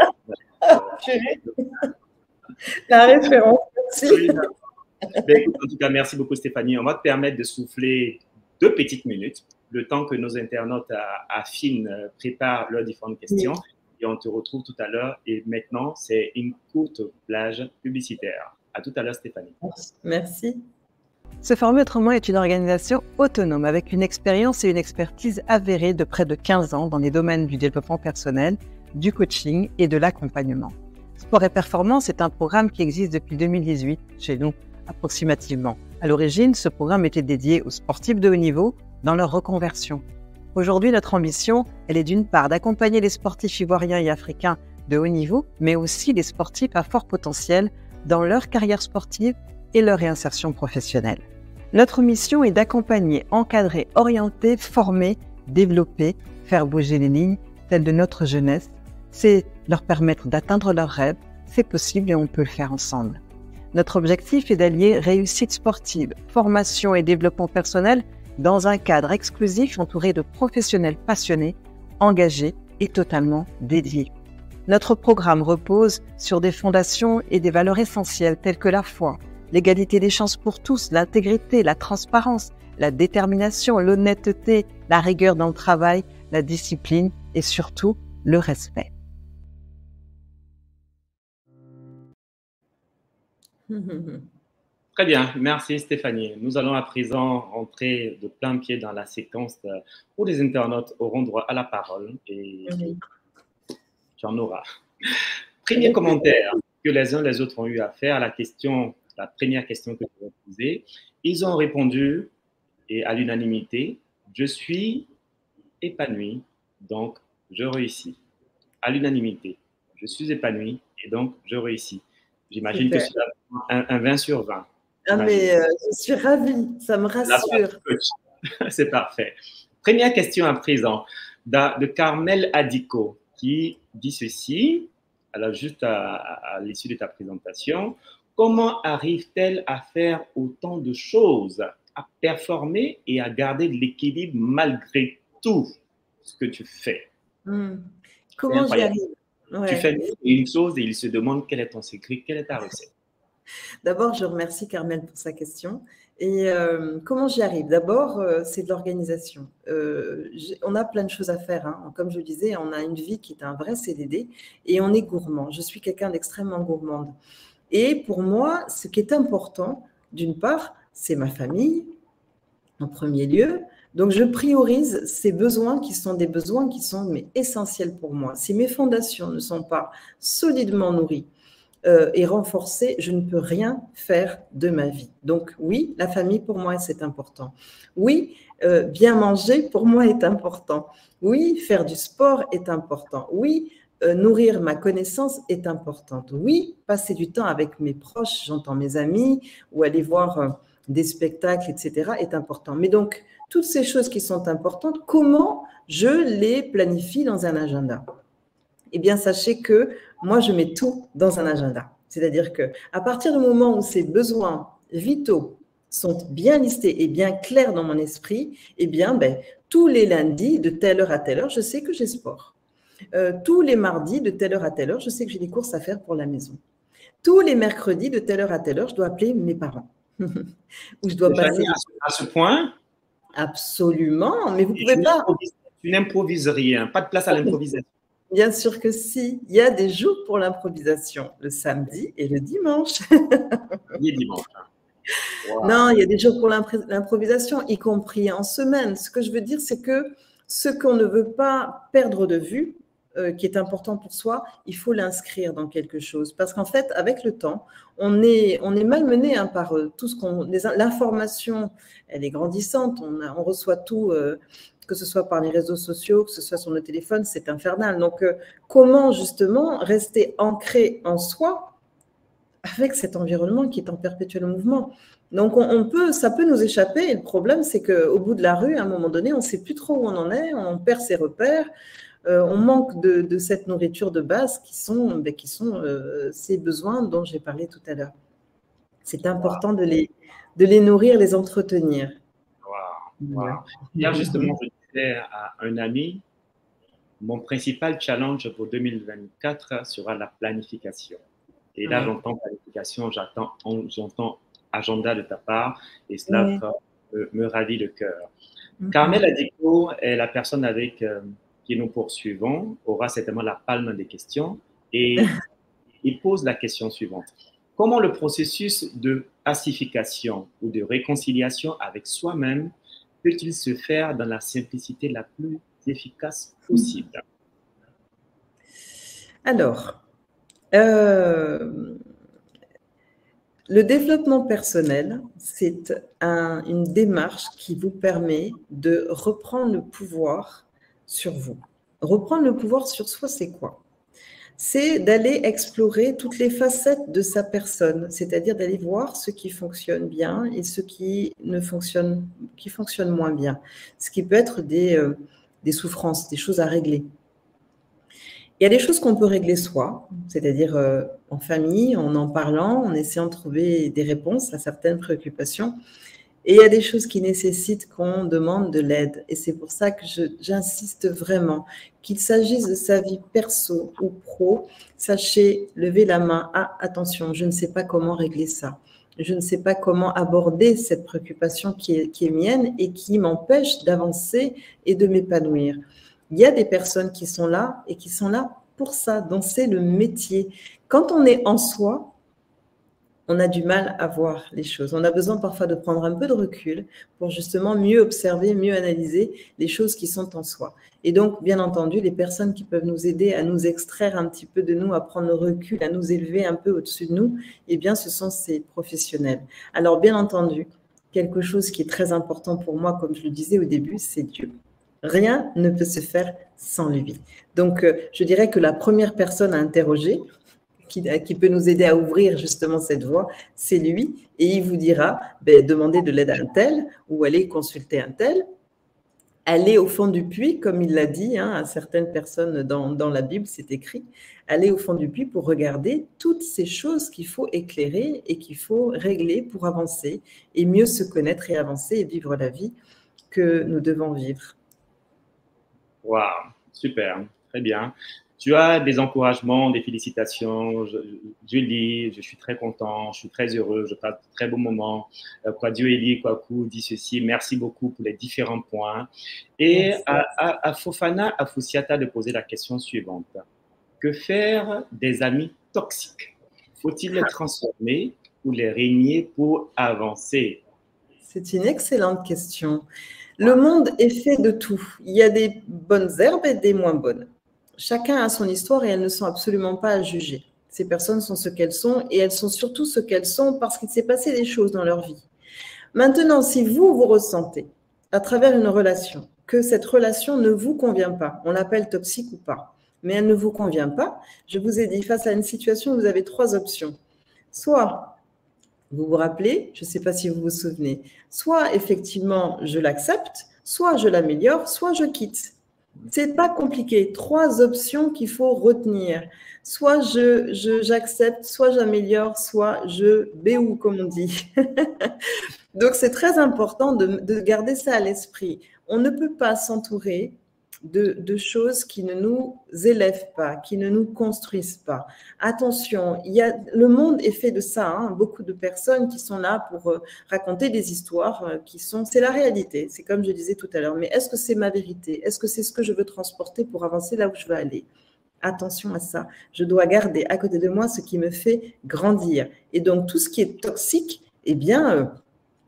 La référence, merci. En tout cas, merci beaucoup Stéphanie. On va te permettre de souffler 2 petites minutes, le temps que nos internautes affinent, préparent leurs différentes questions. Et on te retrouve tout à l'heure. Et maintenant, c'est une courte plage publicitaire. À tout à l'heure Stéphanie. Merci. Ce format Autrement est une organisation autonome avec une expérience et une expertise avérée de près de 15 ans dans les domaines du développement personnel, du coaching et de l'accompagnement. Sport et Performance est un programme qui existe depuis 2018 chez nous, approximativement. À l'origine, ce programme était dédié aux sportifs de haut niveau dans leur reconversion. Aujourd'hui, notre ambition, elle est d'une part d'accompagner les sportifs ivoiriens et africains de haut niveau, mais aussi les sportifs à fort potentiel dans leur carrière sportive et leur réinsertion professionnelle. Notre mission est d'accompagner, encadrer, orienter, former, développer, faire bouger les lignes, celles de notre jeunesse. C'est leur permettre d'atteindre leurs rêves. C'est possible et on peut le faire ensemble. Notre objectif est d'allier réussite sportive, formation et développement personnel dans un cadre exclusif entouré de professionnels passionnés, engagés et totalement dédiés. Notre programme repose sur des fondations et des valeurs essentielles telles que la foi, l'égalité des chances pour tous, l'intégrité, la transparence, la détermination, l'honnêteté, la rigueur dans le travail, la discipline et surtout le respect. Très bien, merci Stéphanie. Nous allons à présent rentrer de plein pied dans la séquence où les internautes auront droit à la parole et tu en auras. Premier commentaire que les uns les autres ont eu à faire à la première question que je vais poser. Ils ont répondu et à l'unanimité, je suis épanoui, donc je réussis. À l'unanimité, je suis épanoui et donc je réussis. J'imagine que c'est un 20 sur 20. Ah mais je suis ravie, ça me rassure. C'est parfait. Première question à présent de Carmel Adiko qui dit ceci, alors juste à l'issue de ta présentation. Comment arrive-t-elle à faire autant de choses, à performer et à garder de l'équilibre malgré tout ce que tu fais? Comment j'y arrive? Tu fais une chose et il se demande quel est ton secret, quelle est ta recette? D'abord, je remercie Carmel pour sa question. Et comment j'y arrive? D'abord, c'est de l'organisation. On a plein de choses à faire. Hein. Comme je le disais, on a une vie qui est un vrai CDD et on est gourmand. Je suis quelqu'un d'extrêmement gourmande. Et pour moi, ce qui est important, d'une part, c'est ma famille, en premier lieu. Donc, je priorise ces besoins qui sont des besoins qui sont essentiels pour moi. Si mes fondations ne sont pas solidement nourries et renforcées, je ne peux rien faire de ma vie. Donc, oui, la famille, pour moi, c'est important. Oui, bien manger, pour moi, est important. Oui, faire du sport est important. Oui, nourrir ma connaissance est importante. Oui, passer du temps avec mes proches, j'entends mes amis, ou aller voir des spectacles, etc., est important. Mais donc, toutes ces choses qui sont importantes, comment je les planifie dans un agenda? Eh bien, sachez que moi, je mets tout dans un agenda. C'est-à-dire qu'à partir du moment où ces besoins vitaux sont bien listés et bien clairs dans mon esprit, eh bien, tous les lundis, de telle heure à telle heure, je sais que j'ai sport. Tous les mardis, de telle heure à telle heure, je sais que j'ai des courses à faire pour la maison. Tous les mercredis, de telle heure à telle heure, je dois appeler mes parents. Ou je dois passer. À ce point? Absolument, mais vous ne pouvez pas. Tu n'improvises rien, pas de place à l'improvisation. Bien sûr que si. Il y a des jours pour l'improvisation, le samedi et le dimanche. Les dimanches. Wow. Non, il y a des jours pour l'improvisation, y compris en semaine. Ce que je veux dire, c'est que ce qu'on ne veut pas perdre de vue, qui est important pour soi, il faut l'inscrire dans quelque chose. Parce qu'en fait, avec le temps, on est malmené par tout ce qu'on... L'information, elle est grandissante, on reçoit tout, que ce soit par les réseaux sociaux, que ce soit sur nos téléphones, c'est infernal. Donc, comment justement rester ancré en soi avec cet environnement qui est en perpétuel mouvement? Donc, ça peut nous échapper. Et le problème, c'est qu'au bout de la rue, à un moment donné, on ne sait plus trop où on en est, on perd ses repères. On manque de cette nourriture de base qui sont ces besoins dont j'ai parlé tout à l'heure. C'est important de les nourrir, les entretenir. Wow. Hier, justement, je disais à un ami, mon principal challenge pour 2024 sera la planification. Et là, j'entends planification, j'entends agenda de ta part, et cela me ravit le cœur. Carmel Adiko est la personne avec qui nous poursuivons, aura certainement la palme des questions, et il pose la question suivante. Comment le processus de pacification ou de réconciliation avec soi-même peut-il se faire dans la simplicité la plus efficace possible? Alors, le développement personnel, c'est une démarche qui vous permet de reprendre le pouvoir sur vous. Reprendre le pouvoir sur soi, c'est quoi? C'est d'aller explorer toutes les facettes de sa personne, c'est-à-dire d'aller voir ce qui fonctionne bien et ce qui fonctionne moins bien. Ce qui peut être des souffrances, des choses à régler. Il y a des choses qu'on peut régler soi, c'est-à-dire en famille, en parlant, en essayant de trouver des réponses à certaines préoccupations. Et il y a des choses qui nécessitent qu'on demande de l'aide. Et c'est pour ça que j'insiste vraiment, qu'il s'agisse de sa vie perso ou pro, sachez lever la main. Ah, attention, je ne sais pas comment régler ça. Je ne sais pas comment aborder cette préoccupation qui est mienne et qui m'empêche d'avancer et de m'épanouir. Il y a des personnes qui sont là et qui sont là pour ça, donc c'est le métier. Quand on est en soi, on a du mal à voir les choses. On a besoin parfois de prendre un peu de recul pour justement mieux observer, mieux analyser les choses qui sont en soi. Et donc, bien entendu, les personnes qui peuvent nous aider à nous extraire un petit peu de nous, à prendre le recul, à nous élever un peu au-dessus de nous, eh bien, ce sont ces professionnels. Alors, bien entendu, quelque chose qui est très important pour moi, comme je le disais au début, c'est Dieu. Rien ne peut se faire sans lui. Donc, je dirais que la première personne à interroger, qui peut nous aider à ouvrir justement cette voie, c'est lui. Et il vous dira, demandez de l'aide à un tel ou allez consulter un tel. Allez au fond du puits, comme il l'a dit à certaines personnes dans la Bible, c'est écrit. Allez au fond du puits pour regarder toutes ces choses qu'il faut éclairer et qu'il faut régler pour avancer et mieux se connaître et avancer et vivre la vie que nous devons vivre. Wow, super, très bien. Tu as des encouragements, des félicitations. Je lis, je suis très content, je suis très heureux, je passe de très beaux moments. Dieu Eli Kwaku dit ceci. Merci beaucoup pour les différents points. Et à Fofana Afousiata de poser la question suivante. Que faire des amis toxiques? Faut-il les transformer ou les régner pour avancer? C'est une excellente question. Le monde est fait de tout. Il y a des bonnes herbes et des moins bonnes. Chacun a son histoire et elles ne sont absolument pas à juger. Ces personnes sont ce qu'elles sont et elles sont surtout ce qu'elles sont parce qu'il s'est passé des choses dans leur vie. Maintenant, si vous ressentez à travers une relation que cette relation ne vous convient pas, on l'appelle toxique ou pas, mais elle ne vous convient pas, je vous ai dit, face à une situation, vous avez 3 options. Soit vous vous rappelez, je ne sais pas si vous vous souvenez, soit effectivement je l'accepte, soit je l'améliore, soit je quitte. C'est pas compliqué. 3 options qu'il faut retenir. Soit j'accepte, soit j'améliore, soit je béou, comme on dit. Donc, c'est très important de garder ça à l'esprit. On ne peut pas s'entourer de choses qui ne nous élèvent pas, qui ne nous construisent pas. Attention, le monde est fait de ça, hein, beaucoup de personnes qui sont là pour raconter des histoires c'est la réalité, c'est comme je disais tout à l'heure, mais est-ce que c'est ma vérité? Est-ce que c'est ce que je veux transporter pour avancer là où je veux aller? Attention à ça, je dois garder à côté de moi ce qui me fait grandir. Et donc, tout ce qui est toxique, eh bien,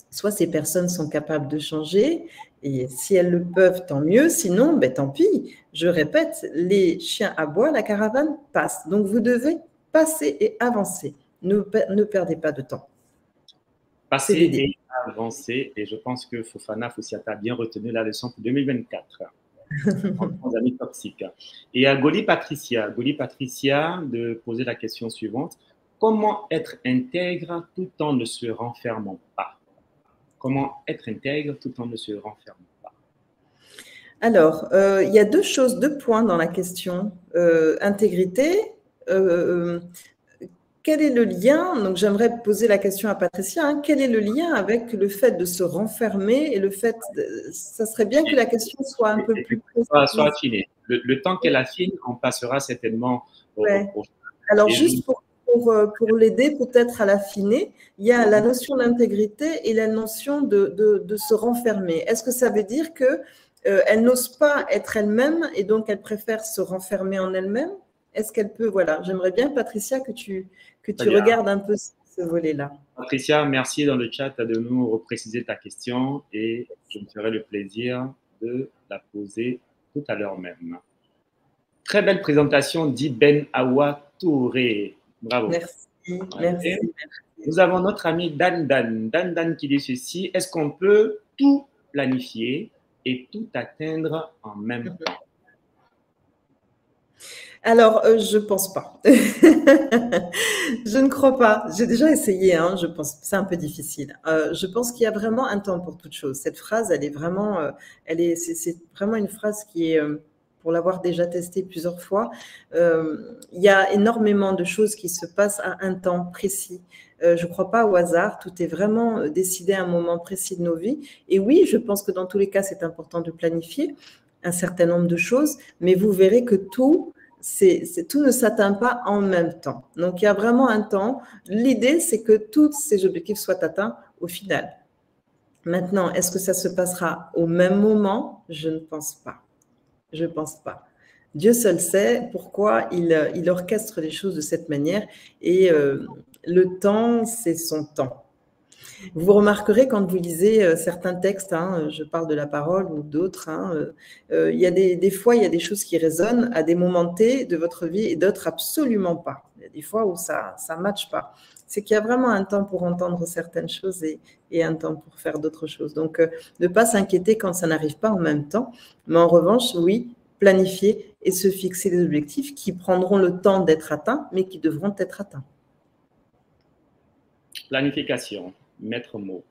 soit ces personnes sont capables de changer, et si elles le peuvent, tant mieux. Sinon, ben, tant pis. Je répète, les chiens aboient, la caravane passe. Donc, vous devez passer et avancer. Ne perdez pas de temps. Passer et avancer. Et je pense que Fofana Fossiata a bien retenu la leçon pour 2024. Nos amis toxiques. Et à Goli Patricia de poser la question suivante. Comment être intègre tout en ne se renfermant pas? Comment être intègre tout en ne se renfermant pas? Alors, il y a deux points dans la question. Intégrité, quel est le lien? Donc, j'aimerais poser la question à Patricia. Hein, quel est le lien avec le fait de se renfermer et le fait ça serait bien que la question soit un peu plus précise. Soit affinée. Le temps qu'elle affine, on passera certainement au Alors, juste pour l'aider peut-être à l'affiner, il y a la notion d'intégrité et la notion de se renfermer. Est-ce que ça veut dire qu'elle n'ose pas être elle-même et donc elle préfère se renfermer en elle-même? Est-ce qu'elle peut, voilà, j'aimerais bien, Patricia, que tu regardes un peu ce volet-là. Patricia, merci dans le chat de nous repréciser ta question et je me ferai le plaisir de la poser tout à l'heure même. Très belle présentation d'Ibn Awa Touré. Bravo. Merci. Nous avons notre ami Dan qui dit ceci. Est-ce qu'on peut tout planifier et tout atteindre en même temps? Alors, je ne pense pas. Je ne crois pas. J'ai déjà essayé, hein, je pense. C'est un peu difficile. Je pense qu'il y a vraiment un temps pour toute chose. Cette phrase, elle est vraiment, c'est vraiment une phrase qui est, pour l'avoir déjà testée plusieurs fois, il y a énormément de choses qui se passent à un temps précis. Je ne crois pas au hasard. Tout est vraiment décidé à un moment précis de nos vies. Et oui, je pense que dans tous les cas, c'est important de planifier un certain nombre de choses, mais vous verrez que tout ne s'atteint pas en même temps. Donc, il y a vraiment un temps. L'idée, c'est que tous ces objectifs soient atteints au final. Maintenant, est-ce que ça se passera au même moment? Je ne pense pas. Je ne pense pas. Dieu seul sait pourquoi il orchestre les choses de cette manière et le temps, c'est son temps. Vous remarquerez quand vous lisez certains textes, hein, je parle de la parole ou d'autres, hein, il y a des fois, il y a des choses qui résonnent à des moments T de votre vie et d'autres absolument pas. Il y a des fois où ça ne matche pas. C'est qu'il y a vraiment un temps pour entendre certaines choses et un temps pour faire d'autres choses. Donc, ne pas s'inquiéter quand ça n'arrive pas en même temps. Mais en revanche, oui, planifier et se fixer des objectifs qui prendront le temps d'être atteints, mais qui devront être atteints. Planification. Maître mot.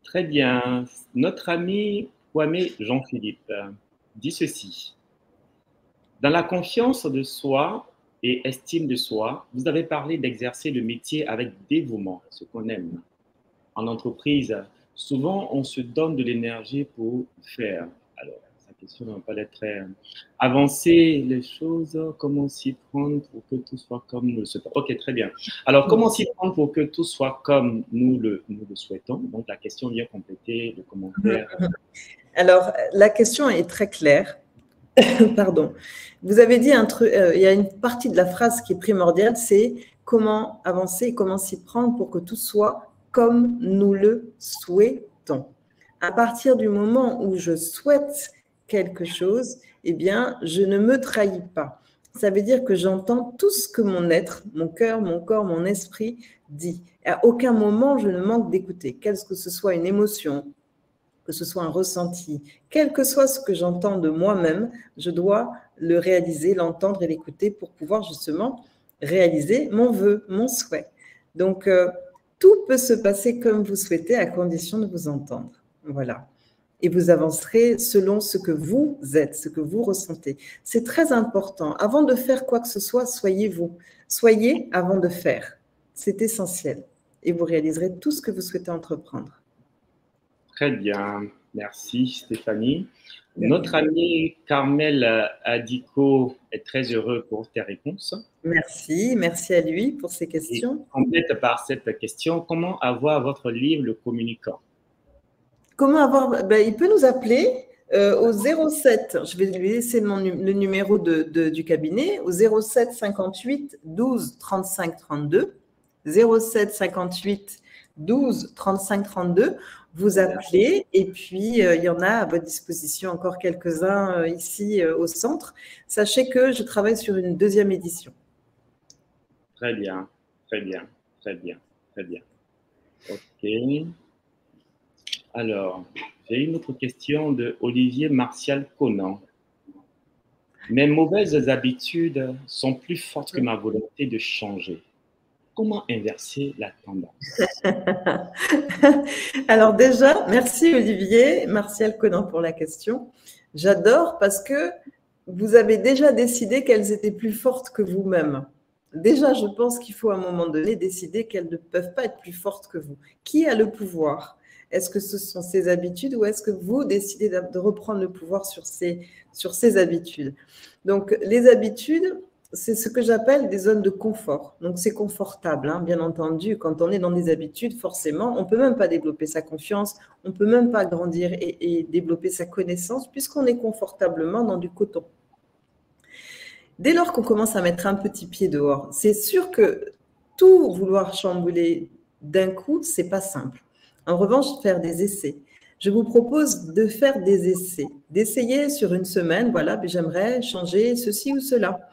Très bien. Notre ami Kwame Jean-Philippe dit ceci. Dans la confiance de soi et estime de soi, vous avez parlé d'exercer le métier avec dévouement, ce qu'on aime. En entreprise, souvent on se donne de l'énergie pour faire. Alors, sa question ne va pas être très avancer les choses, comment s'y prendre pour que tout soit comme nous le souhaitons. Ok, très bien. Alors, comment s'y prendre pour que tout soit comme nous le souhaitons? Donc, la question vient compléter le commentaire. Alors, la question est très claire. Pardon. Vous avez dit un truc, il y a une partie de la phrase qui est primordiale, c'est comment avancer et comment s'y prendre pour que tout soit comme nous le souhaitons. À partir du moment où je souhaite quelque chose, eh bien, je ne me trahis pas. Ça veut dire que j'entends tout ce que mon être, mon cœur, mon corps, mon esprit dit. À aucun moment, je ne manque d'écouter, quelle que ce soit une émotion, que ce soit un ressenti, quel que soit ce que j'entends de moi-même, je dois le réaliser, l'entendre et l'écouter pour pouvoir justement réaliser mon vœu, mon souhait. Donc, tout peut se passer comme vous souhaitez à condition de vous entendre. Voilà. Et vous avancerez selon ce que vous êtes, ce que vous ressentez. C'est très important. Avant de faire quoi que ce soit, soyez vous. Soyez avant de faire. C'est essentiel. et vous réaliserez tout ce que vous souhaitez entreprendre. Très bien. Merci Stéphanie. Notre ami Carmel Adiko est très heureux pour tes réponses. Merci à lui pour ses questions. Et complète par cette question, comment avoir votre livre Le Communicant? Comment avoir, il peut nous appeler au 07, je vais lui laisser le numéro du cabinet, au 07 58 12 35 32, 07 58 12 35 32. Vous appelez et puis il y en a à votre disposition encore quelques-uns ici au centre. Sachez que je travaille sur une deuxième édition. Très bien, très bien, très bien, très bien. Ok. Alors, j'ai une autre question de Olivier Martial Conan. Mes mauvaises habitudes sont plus fortes que ma volonté de changer. Comment inverser la tendance? Alors déjà, merci Olivier Martial Conan pour la question. J'adore parce que vous avez déjà décidé qu'elles étaient plus fortes que vous-même. Déjà, je pense qu'il faut à un moment donné décider qu'elles ne peuvent pas être plus fortes que vous. Qui a le pouvoir? Est-ce que ce sont ces habitudes ou est-ce que vous décidez de reprendre le pouvoir sur ces habitudes? Donc, les habitudes, c'est ce que j'appelle des zones de confort. Donc, c'est confortable, hein, bien entendu. Quand on est dans des habitudes, forcément, on ne peut même pas développer sa confiance, on ne peut même pas grandir et développer sa connaissance puisqu'on est confortablement dans du coton. Dès lors qu'on commence à mettre un petit pied dehors, c'est sûr que tout vouloir chambouler d'un coup, ce n'est pas simple. En revanche, faire des essais. Je vous propose de faire des essais, d'essayer sur une semaine, voilà, j'aimerais changer ceci ou cela.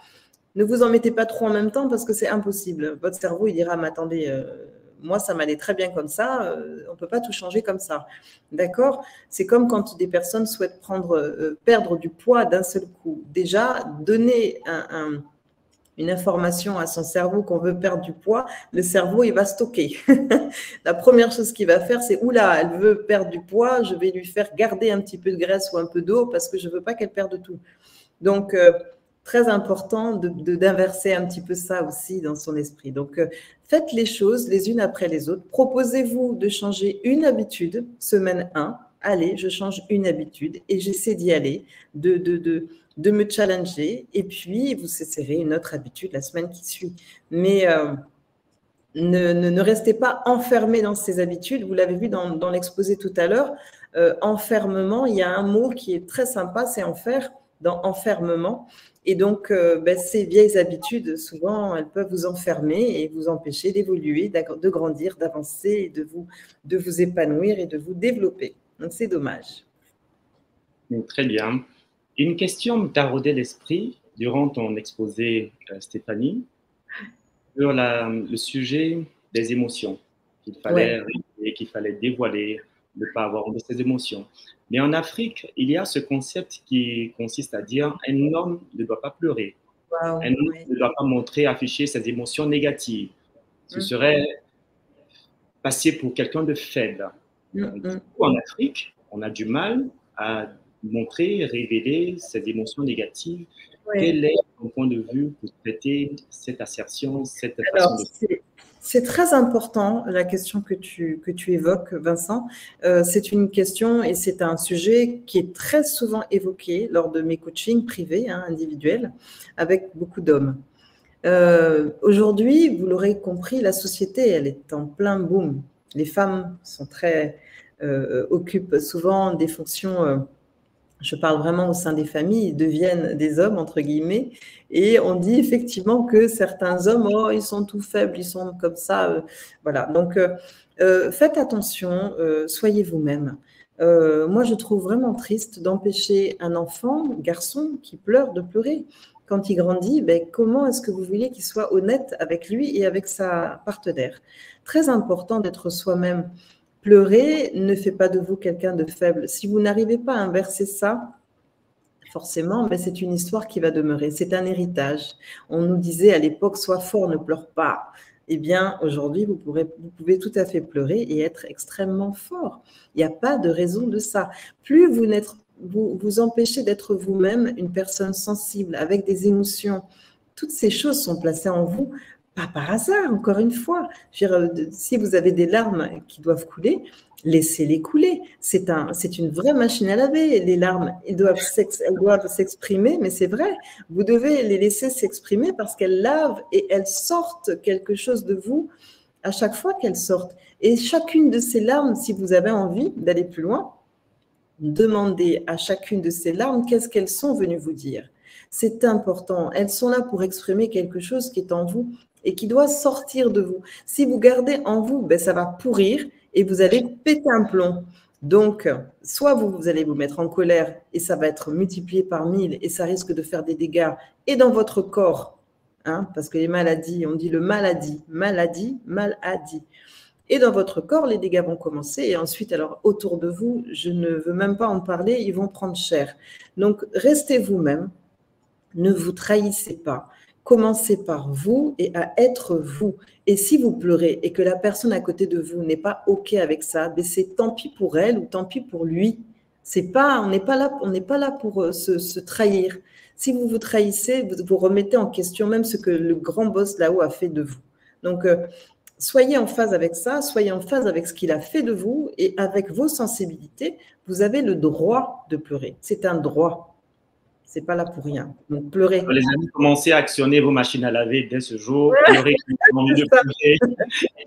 Ne vous en mettez pas trop en même temps parce que c'est impossible. Votre cerveau, il dira, mais attendez, moi, ça m'allait très bien comme ça, on ne peut pas tout changer comme ça. D'accord? C'est comme quand des personnes souhaitent perdre du poids d'un seul coup. Déjà, donner une information à son cerveau qu'on veut perdre du poids, le cerveau, il va stocker. La première chose qu'il va faire, c'est « Oula, elle veut perdre du poids, je vais lui faire garder un petit peu de graisse ou un peu d'eau parce que je ne veux pas qu'elle perde tout. » Donc, très important d'inverser un petit peu ça aussi dans son esprit. Donc, faites les choses les unes après les autres. Proposez-vous de changer une habitude, semaine 1. Allez, je change une habitude et j'essaie d'y aller, de me challenger. Et puis, vous essaierez une autre habitude la semaine qui suit. Mais ne restez pas enfermé dans ces habitudes. Vous l'avez vu dans l'exposé tout à l'heure. Enfermement, il y a un mot qui est très sympa, c'est enfer, dans enfermement. Et donc, ces vieilles habitudes, souvent, elles peuvent vous enfermer et vous empêcher d'évoluer, de grandir, d'avancer, de vous épanouir et de vous développer. Donc, c'est dommage. Très bien. Une question me taraudait l'esprit durant ton exposé, Stéphanie, sur le sujet des émotions, qu'il fallait révéler, qu'il fallait dévoiler, ne pas avoir de ces émotions. Mais en Afrique, il y a ce concept qui consiste à dire un homme ne doit pas pleurer. Wow, un homme ne doit pas montrer, afficher ses émotions négatives. Ce serait passer pour quelqu'un de faible. En Afrique, on a du mal à montrer, révéler ses émotions négatives. Quel est ton point de vue pour traiter cette assertion, cette façon de faire? C'est très important, la question que tu évoques, Vincent. C'est une question et c'est un sujet qui est très souvent évoqué lors de mes coachings privés, individuels, avec beaucoup d'hommes. Aujourd'hui, vous l'aurez compris, la société, elle est en plein boom. Les femmes sont occupent souvent des fonctions... je parle vraiment au sein des familles, deviennent des hommes, entre guillemets, et on dit effectivement que certains hommes, oh, ils sont tout faibles, ils sont comme ça, voilà. Donc, faites attention, soyez vous-même. Moi, je trouve vraiment triste d'empêcher un enfant, un garçon, qui pleure, de pleurer. Quand il grandit, comment est-ce que vous voulez qu'il soit honnête avec lui et avec sa partenaire? Très important d'être soi-même. Pleurer ne fait pas de vous quelqu'un de faible. Si vous n'arrivez pas à inverser ça, forcément, c'est une histoire qui va demeurer. C'est un héritage. On nous disait à l'époque, sois fort, ne pleure pas. Eh bien, aujourd'hui, vous pouvez tout à fait pleurer et être extrêmement fort. Il n'y a pas de raison de ça. Plus vous empêchez d'être vous-même une personne sensible, avec des émotions, toutes ces choses sont placées en vous, pas par hasard, encore une fois. Je veux dire, si vous avez des larmes qui doivent couler, laissez-les couler. C'est une vraie machine à laver. Les larmes, elles doivent s'exprimer, mais c'est vrai. Vous devez les laisser s'exprimer parce qu'elles lavent et elles sortent quelque chose de vous à chaque fois qu'elles sortent. Et chacune de ces larmes, si vous avez envie d'aller plus loin, demandez à chacune de ces larmes qu'est-ce qu'elles sont venues vous dire. C'est important. Elles sont là pour exprimer quelque chose qui est en vous et qui doit sortir de vous. Si vous gardez en vous, ben, ça va pourrir et vous allez péter un plomb. Donc, soit vous allez vous mettre en colère et ça va être multiplié par 1000 et ça risque de faire des dégâts et dans votre corps, hein, parce que les maladies, on dit le maladie. Et dans votre corps, les dégâts vont commencer et ensuite, alors autour de vous, je ne veux même pas en parler, ils vont prendre cher. Donc, restez vous-même, ne vous trahissez pas. Commencez par vous et à être vous. Et si vous pleurez et que la personne à côté de vous n'est pas OK avec ça, ben c'est tant pis pour elle ou tant pis pour lui. On n'est pas là pour se trahir. Si vous vous trahissez, vous remettez en question même ce que le grand boss là-haut a fait de vous. Donc, soyez en phase avec ça, soyez en phase avec ce qu'il a fait de vous et avec vos sensibilités. Vous avez le droit de pleurer. C'est un droit. C'est pas là pour rien. Donc, pleurez. Les amis, commencez à actionner vos machines à laver dès ce jour. Pleurez, de pleurer.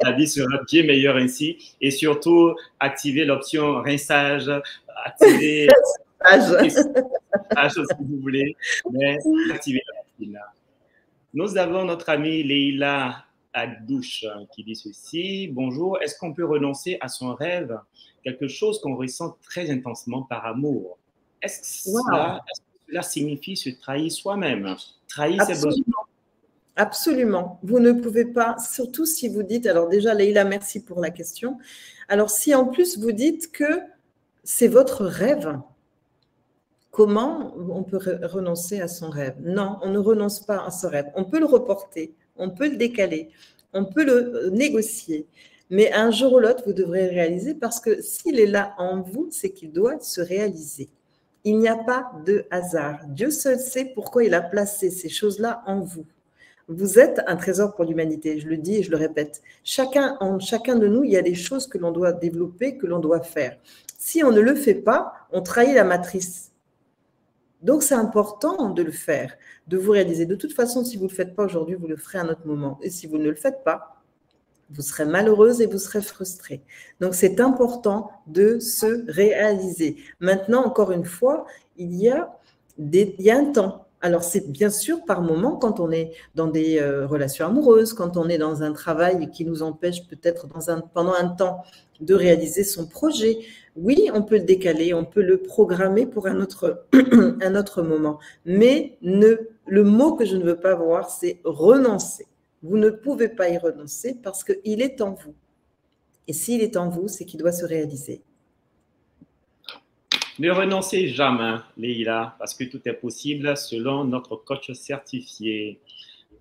La vie sera bien meilleure ainsi. Et surtout, activez l'option rinçage. Activez rinçage si vous voulez. Mais activez la machine. Nous avons notre amie Leïla Adouche qui dit ceci. Bonjour, est-ce qu'on peut renoncer à son rêve, quelque chose qu'on ressent très intensement par amour? Est-ce que cela signifie se trahir soi-même, trahir ses besoins? Absolument. Vous ne pouvez pas, surtout si vous dites, alors déjà Leïla, merci pour la question. Alors si en plus vous dites que c'est votre rêve, comment on peut renoncer à son rêve? Non, on ne renonce pas à ce rêve. On peut le reporter, on peut le décaler, on peut le négocier. Mais un jour ou l'autre, vous devrez le réaliser parce que s'il est là en vous, c'est qu'il doit se réaliser. Il n'y a pas de hasard. Dieu seul sait pourquoi il a placé ces choses-là en vous. Vous êtes un trésor pour l'humanité, je le dis et je le répète. En chacun de nous, il y a des choses que l'on doit développer, que l'on doit faire. Si on ne le fait pas, on trahit la matrice. Donc, c'est important de le faire, de vous réaliser. De toute façon, si vous ne le faites pas aujourd'hui, vous le ferez à un autre moment. Et si vous ne le faites pas, vous serez malheureuse et vous serez frustrée. Donc, c'est important de se réaliser. Maintenant, encore une fois, il y a un temps. Alors, c'est bien sûr par moment quand on est dans des relations amoureuses, quand on est dans un travail qui nous empêche peut-être pendant un temps de réaliser son projet. Oui, on peut le décaler, on peut le programmer pour un autre moment. Mais le mot que je ne veux pas voir, c'est renoncer. Vous ne pouvez pas y renoncer parce qu'il est en vous. Et s'il est en vous, c'est qu'il doit se réaliser. Ne renoncez jamais, Leïla, parce que tout est possible selon notre coach certifié.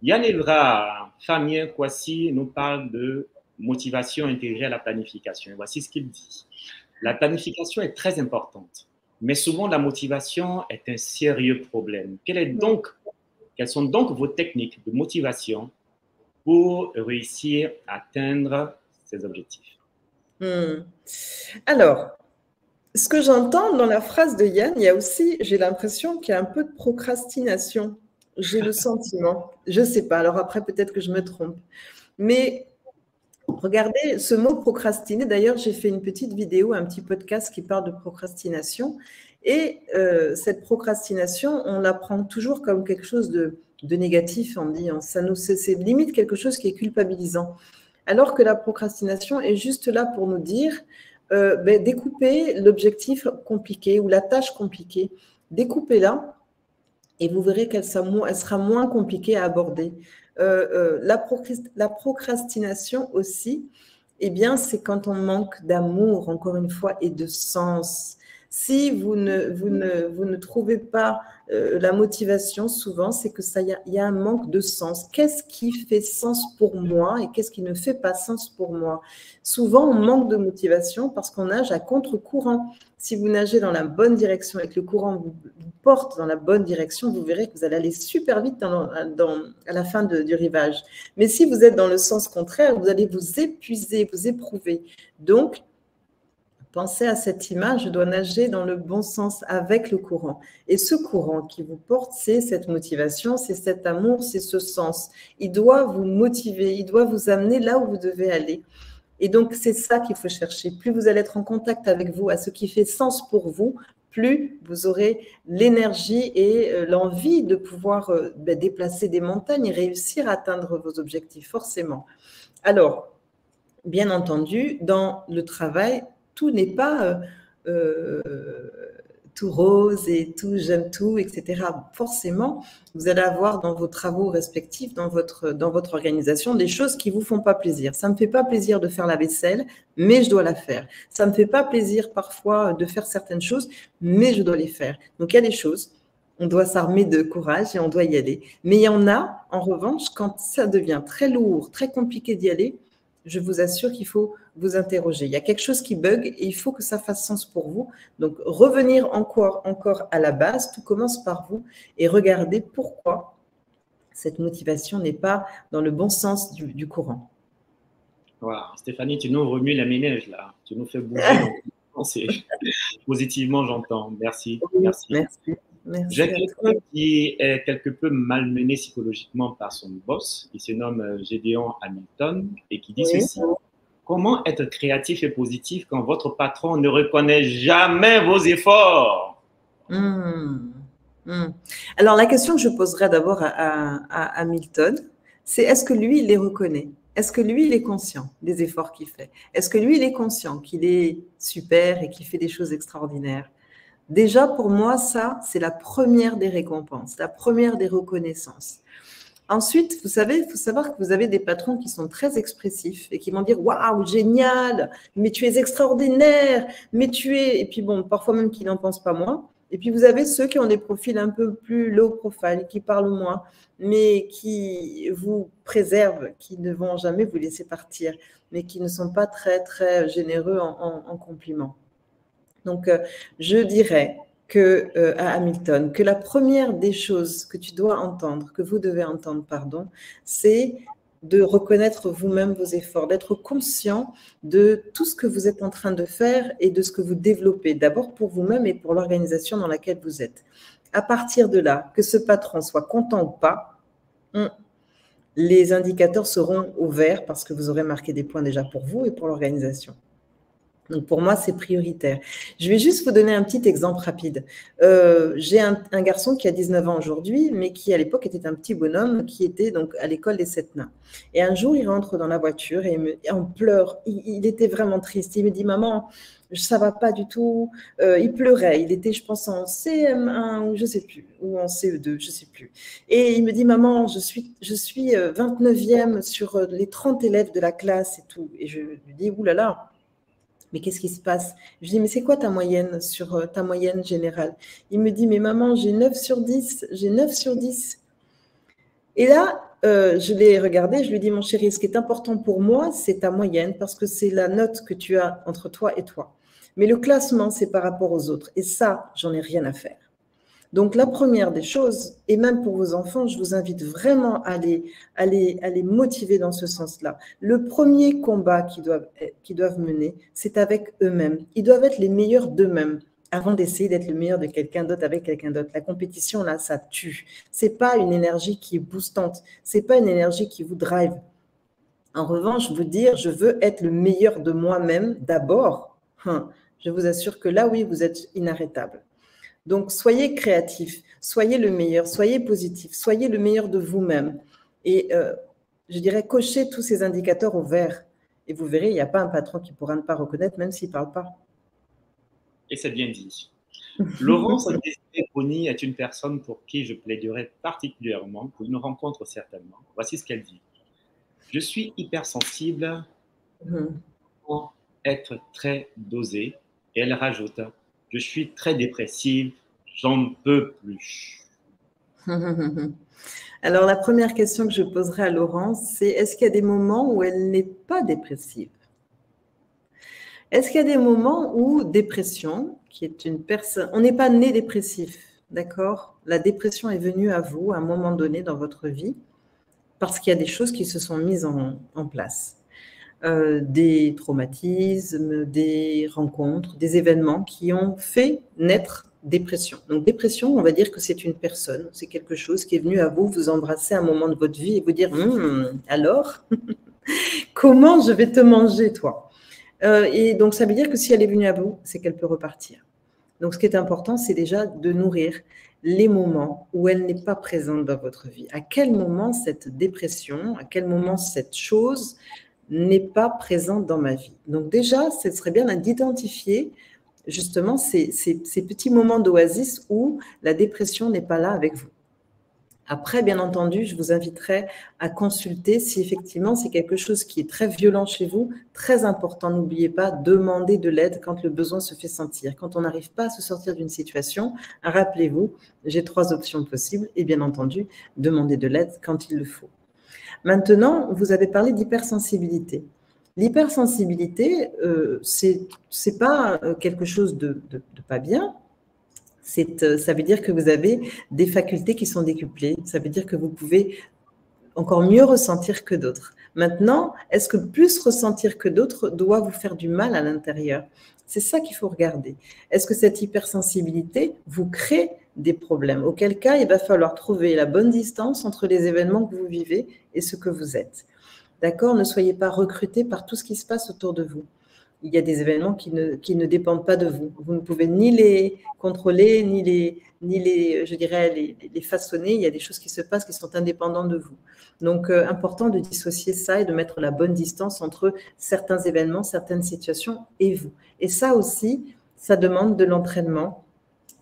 Yann Evra, Fabien Kouassi nous parle de motivation intégrée à la planification. Voici ce qu'il dit. La planification est très importante, mais souvent la motivation est un sérieux problème. Quelles sont donc vos techniques de motivation pour réussir à atteindre ces objectifs? Alors, ce que j'entends dans la phrase de Yann, il y a aussi, j'ai l'impression qu'il y a un peu de procrastination. J'ai le sentiment. Je ne sais pas. Alors après, peut-être que je me trompe. Mais regardez, ce mot procrastiner, d'ailleurs, j'ai fait une petite vidéo, un petit podcast qui parle de procrastination. Et cette procrastination, on la prend toujours comme quelque chose de négatif. On dit, c'est limite quelque chose qui est culpabilisant. Alors que la procrastination est juste là pour nous dire, découpez l'objectif compliqué ou la tâche compliquée, découpez-la et vous verrez qu'elle sera moins compliquée à aborder. La procrastination aussi, eh bien, c'est quand on manque d'amour, encore une fois, et de sens. Si vous ne trouvez pas la motivation, souvent, c'est que il y a un manque de sens. Qu'est-ce qui fait sens pour moi et qu'est-ce qui ne fait pas sens pour moi? Souvent, on manque de motivation parce qu'on nage à contre-courant. Si vous nagez dans la bonne direction et que le courant vous porte dans la bonne direction, vous verrez que vous allez aller super vite à la fin du rivage. Mais si vous êtes dans le sens contraire, vous allez vous épuiser, vous éprouver. Donc, pensez à cette image, je dois nager dans le bon sens avec le courant. Et ce courant qui vous porte, c'est cette motivation, c'est cet amour, c'est ce sens. Il doit vous motiver, il doit vous amener là où vous devez aller. Et donc, c'est ça qu'il faut chercher. Plus vous allez être en contact avec vous, à ce qui fait sens pour vous, plus vous aurez l'énergie et l'envie de pouvoir déplacer des montagnes et réussir à atteindre vos objectifs, forcément. Alors, bien entendu, dans le travail, tout n'est pas tout rose et tout j'aime tout, etc. Forcément, vous allez avoir dans vos travaux respectifs, dans votre organisation, des choses qui ne vous font pas plaisir. Ça ne me fait pas plaisir de faire la vaisselle, mais je dois la faire. Ça ne me fait pas plaisir parfois de faire certaines choses, mais je dois les faire. Donc, il y a des choses, on doit s'armer de courage et on doit y aller. Mais il y en a, en revanche, quand ça devient très lourd, très compliqué d'y aller, je vous assure qu'il faut vous interroger. Il y a quelque chose qui bug et il faut que ça fasse sens pour vous. Donc, revenir encore à la base, tout commence par vous et regardez pourquoi cette motivation n'est pas dans le bon sens du courant. Wow. Stéphanie, tu nous remues la ménage là. Tu nous fais bouger. Positivement, j'entends. Merci. Merci. Merci. J'ai quelqu'un qui est quelque peu malmené psychologiquement par son boss. Il se nomme Gédéon Hamilton et qui dit ceci. Comment être créatif et positif quand votre patron ne reconnaît jamais vos efforts? Alors, la question que je poserai d'abord à Hamilton, c'est est-ce que lui, il les reconnaît? Est-ce que lui, il est conscient des efforts qu'il fait? Est-ce que lui, il est conscient qu'il est super et qu'il fait des choses extraordinaires? Déjà, pour moi, ça, c'est la première des récompenses, la première des reconnaissances. Ensuite, vous savez, il faut savoir que vous avez des patrons qui sont très expressifs et qui vont dire « Waouh, génial, mais tu es extraordinaire, mais tu es… » Et puis bon, parfois même qu'ils n'en pensent pas moins. Et puis vous avez ceux qui ont des profils un peu plus low profile, qui parlent moins, mais qui vous préservent, qui ne vont jamais vous laisser partir, mais qui ne sont pas très, très généreux en compliments. Donc, je dirais à Hamilton que la première des choses que tu dois entendre, que vous devez entendre, pardon, c'est de reconnaître vous-même vos efforts, d'être conscient de tout ce que vous êtes en train de faire et de ce que vous développez, d'abord pour vous-même et pour l'organisation dans laquelle vous êtes. À partir de là, que ce patron soit content ou pas, les indicateurs seront au vert parce que vous aurez marqué des points déjà pour vous et pour l'organisation. Donc, pour moi, c'est prioritaire. Je vais juste vous donner un petit exemple rapide. J'ai un garçon qui a 19 ans aujourd'hui, mais qui, à l'époque, était un petit bonhomme qui était donc à l'école des 7 nains. Et un jour, il rentre dans la voiture et on pleure. Il était vraiment triste. Il me dit « Maman, ça ne va pas du tout. » Il pleurait. Il était, je pense, en CM1 ou je ne sais plus, ou en CE2, je ne sais plus. Et il me dit « Maman, je suis 29e sur les 30 élèves de la classe et tout. » Et je lui dis « Ouh là là. Mais qu'est-ce qui se passe? Je lui dis, mais c'est quoi ta moyenne sur ta moyenne générale? Il me dit, mais maman, j'ai 9 sur 10, j'ai 9 sur 10. Et là, je l'ai regardé, je lui ai dit, mon chéri, ce qui est important pour moi, c'est ta moyenne, parce que c'est la note que tu as entre toi et toi. Mais le classement, c'est par rapport aux autres. Et ça, j'en ai rien à faire. Donc, la première des choses, et même pour vos enfants, je vous invite vraiment à les motiver dans ce sens-là. Le premier combat qu'ils doivent mener, c'est avec eux-mêmes. Ils doivent être les meilleurs d'eux-mêmes avant d'essayer d'être le meilleur de quelqu'un d'autre avec quelqu'un d'autre. La compétition, là, ça tue. Ce n'est pas une énergie qui est boostante. Ce n'est pas une énergie qui vous drive. En revanche, vous dire, je veux être le meilleur de moi-même d'abord, je vous assure que là, oui, vous êtes inarrêtable. Donc, soyez créatif, soyez le meilleur, soyez positif, soyez le meilleur de vous-même. Et je dirais, cochez tous ces indicateurs au vert. Et vous verrez, il n'y a pas un patron qui pourra ne pas reconnaître, même s'il ne parle pas. Et c'est bien dit. Laurence Boni est une personne pour qui je plaiderais particulièrement pour une rencontre certainement. Voici ce qu'elle dit. Je suis hypersensible pour être très dosée. Et elle rajoute, je suis très dépressive, j'en peux plus. Alors, la première question que je poserai à Laurence, c'est est-ce qu'il y a des moments où elle n'est pas dépressive? Est-ce qu'il y a des moments où dépression, qui est une personne… On n'est pas né dépressif, d'accord? La dépression est venue à vous à un moment donné dans votre vie parce qu'il y a des choses qui se sont mises en place. Des traumatismes, des rencontres, des événements qui ont fait naître dépression. Donc, dépression, on va dire que c'est une personne, c'est quelque chose qui est venu à vous, vous embrasser à un moment de votre vie et vous dire alors, comment je vais te manger, toi? Et donc, ça veut dire que si elle est venue à vous, c'est qu'elle peut repartir. Donc, ce qui est important, c'est déjà de nourrir les moments où elle n'est pas présente dans votre vie. À quel moment cette dépression, à quel moment cette chose n'est pas présente dans ma vie. Donc déjà, ce serait bien d'identifier justement ces petits moments d'oasis où la dépression n'est pas là avec vous. Après, bien entendu, je vous inviterai à consulter si effectivement c'est quelque chose qui est très violent chez vous, très important. N'oubliez pas, demander de l'aide quand le besoin se fait sentir. Quand on n'arrive pas à se sortir d'une situation, rappelez-vous, j'ai 3 options possibles et bien entendu, demandez de l'aide quand il le faut. Maintenant, vous avez parlé d'hypersensibilité. L'hypersensibilité, c'est pas quelque chose de pas bien. Ça veut dire que vous avez des facultés qui sont décuplées. Ça veut dire que vous pouvez encore mieux ressentir que d'autres. Maintenant, est-ce que plus ressentir que d'autres doit vous faire du mal à l'intérieur? C'est ça qu'il faut regarder. Est-ce que cette hypersensibilité vous crée des problèmes? Auquel cas, il va falloir trouver la bonne distance entre les événements que vous vivez et ce que vous êtes. D'accord? Ne soyez pas recruté par tout ce qui se passe autour de vous. Il y a des événements qui ne dépendent pas de vous. Vous ne pouvez ni les contrôler, ni les façonner. Il y a des choses qui se passent qui sont indépendantes de vous. Donc, important de dissocier ça et de mettre la bonne distance entre certains événements, certaines situations et vous. Et ça aussi, ça demande de l'entraînement.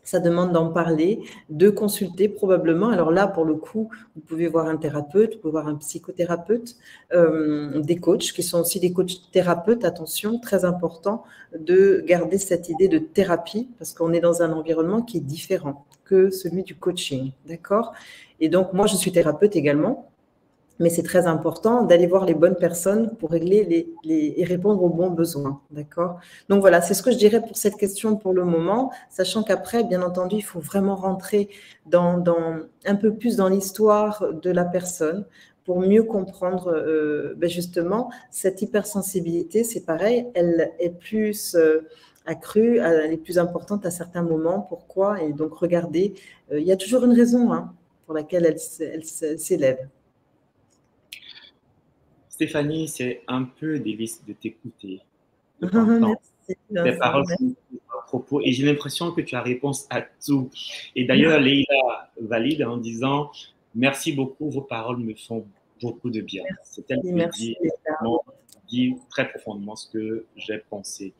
Ça demande d'en parler, de consulter probablement. Alors là, pour le coup, vous pouvez voir un thérapeute, vous pouvez voir un psychothérapeute, des coachs qui sont aussi des coachs thérapeutes. Attention, très important de garder cette idée de thérapie parce qu'on est dans un environnement qui est différent que celui du coaching, d'accord? Et donc, moi, je suis thérapeute également. Mais c'est très important d'aller voir les bonnes personnes pour régler et répondre aux bons besoins, d'accord? Donc voilà, c'est ce que je dirais pour cette question pour le moment, sachant qu'après, bien entendu, il faut vraiment rentrer un peu plus dans l'histoire de la personne pour mieux comprendre justement cette hypersensibilité. C'est pareil, elle est plus accrue, elle est plus importante à certains moments. Pourquoi? Et donc regardez, il y a toujours une raison pour laquelle elle s'élève. Stéphanie, c'est un peu délice de t'écouter, de Merci. tes paroles à propos, et j'ai l'impression que tu as réponse à tout. Et d'ailleurs, Leïla valide en disant merci beaucoup, vos paroles me font beaucoup de bien. C'est elle qui dit très profondément ce que j'ai pensé.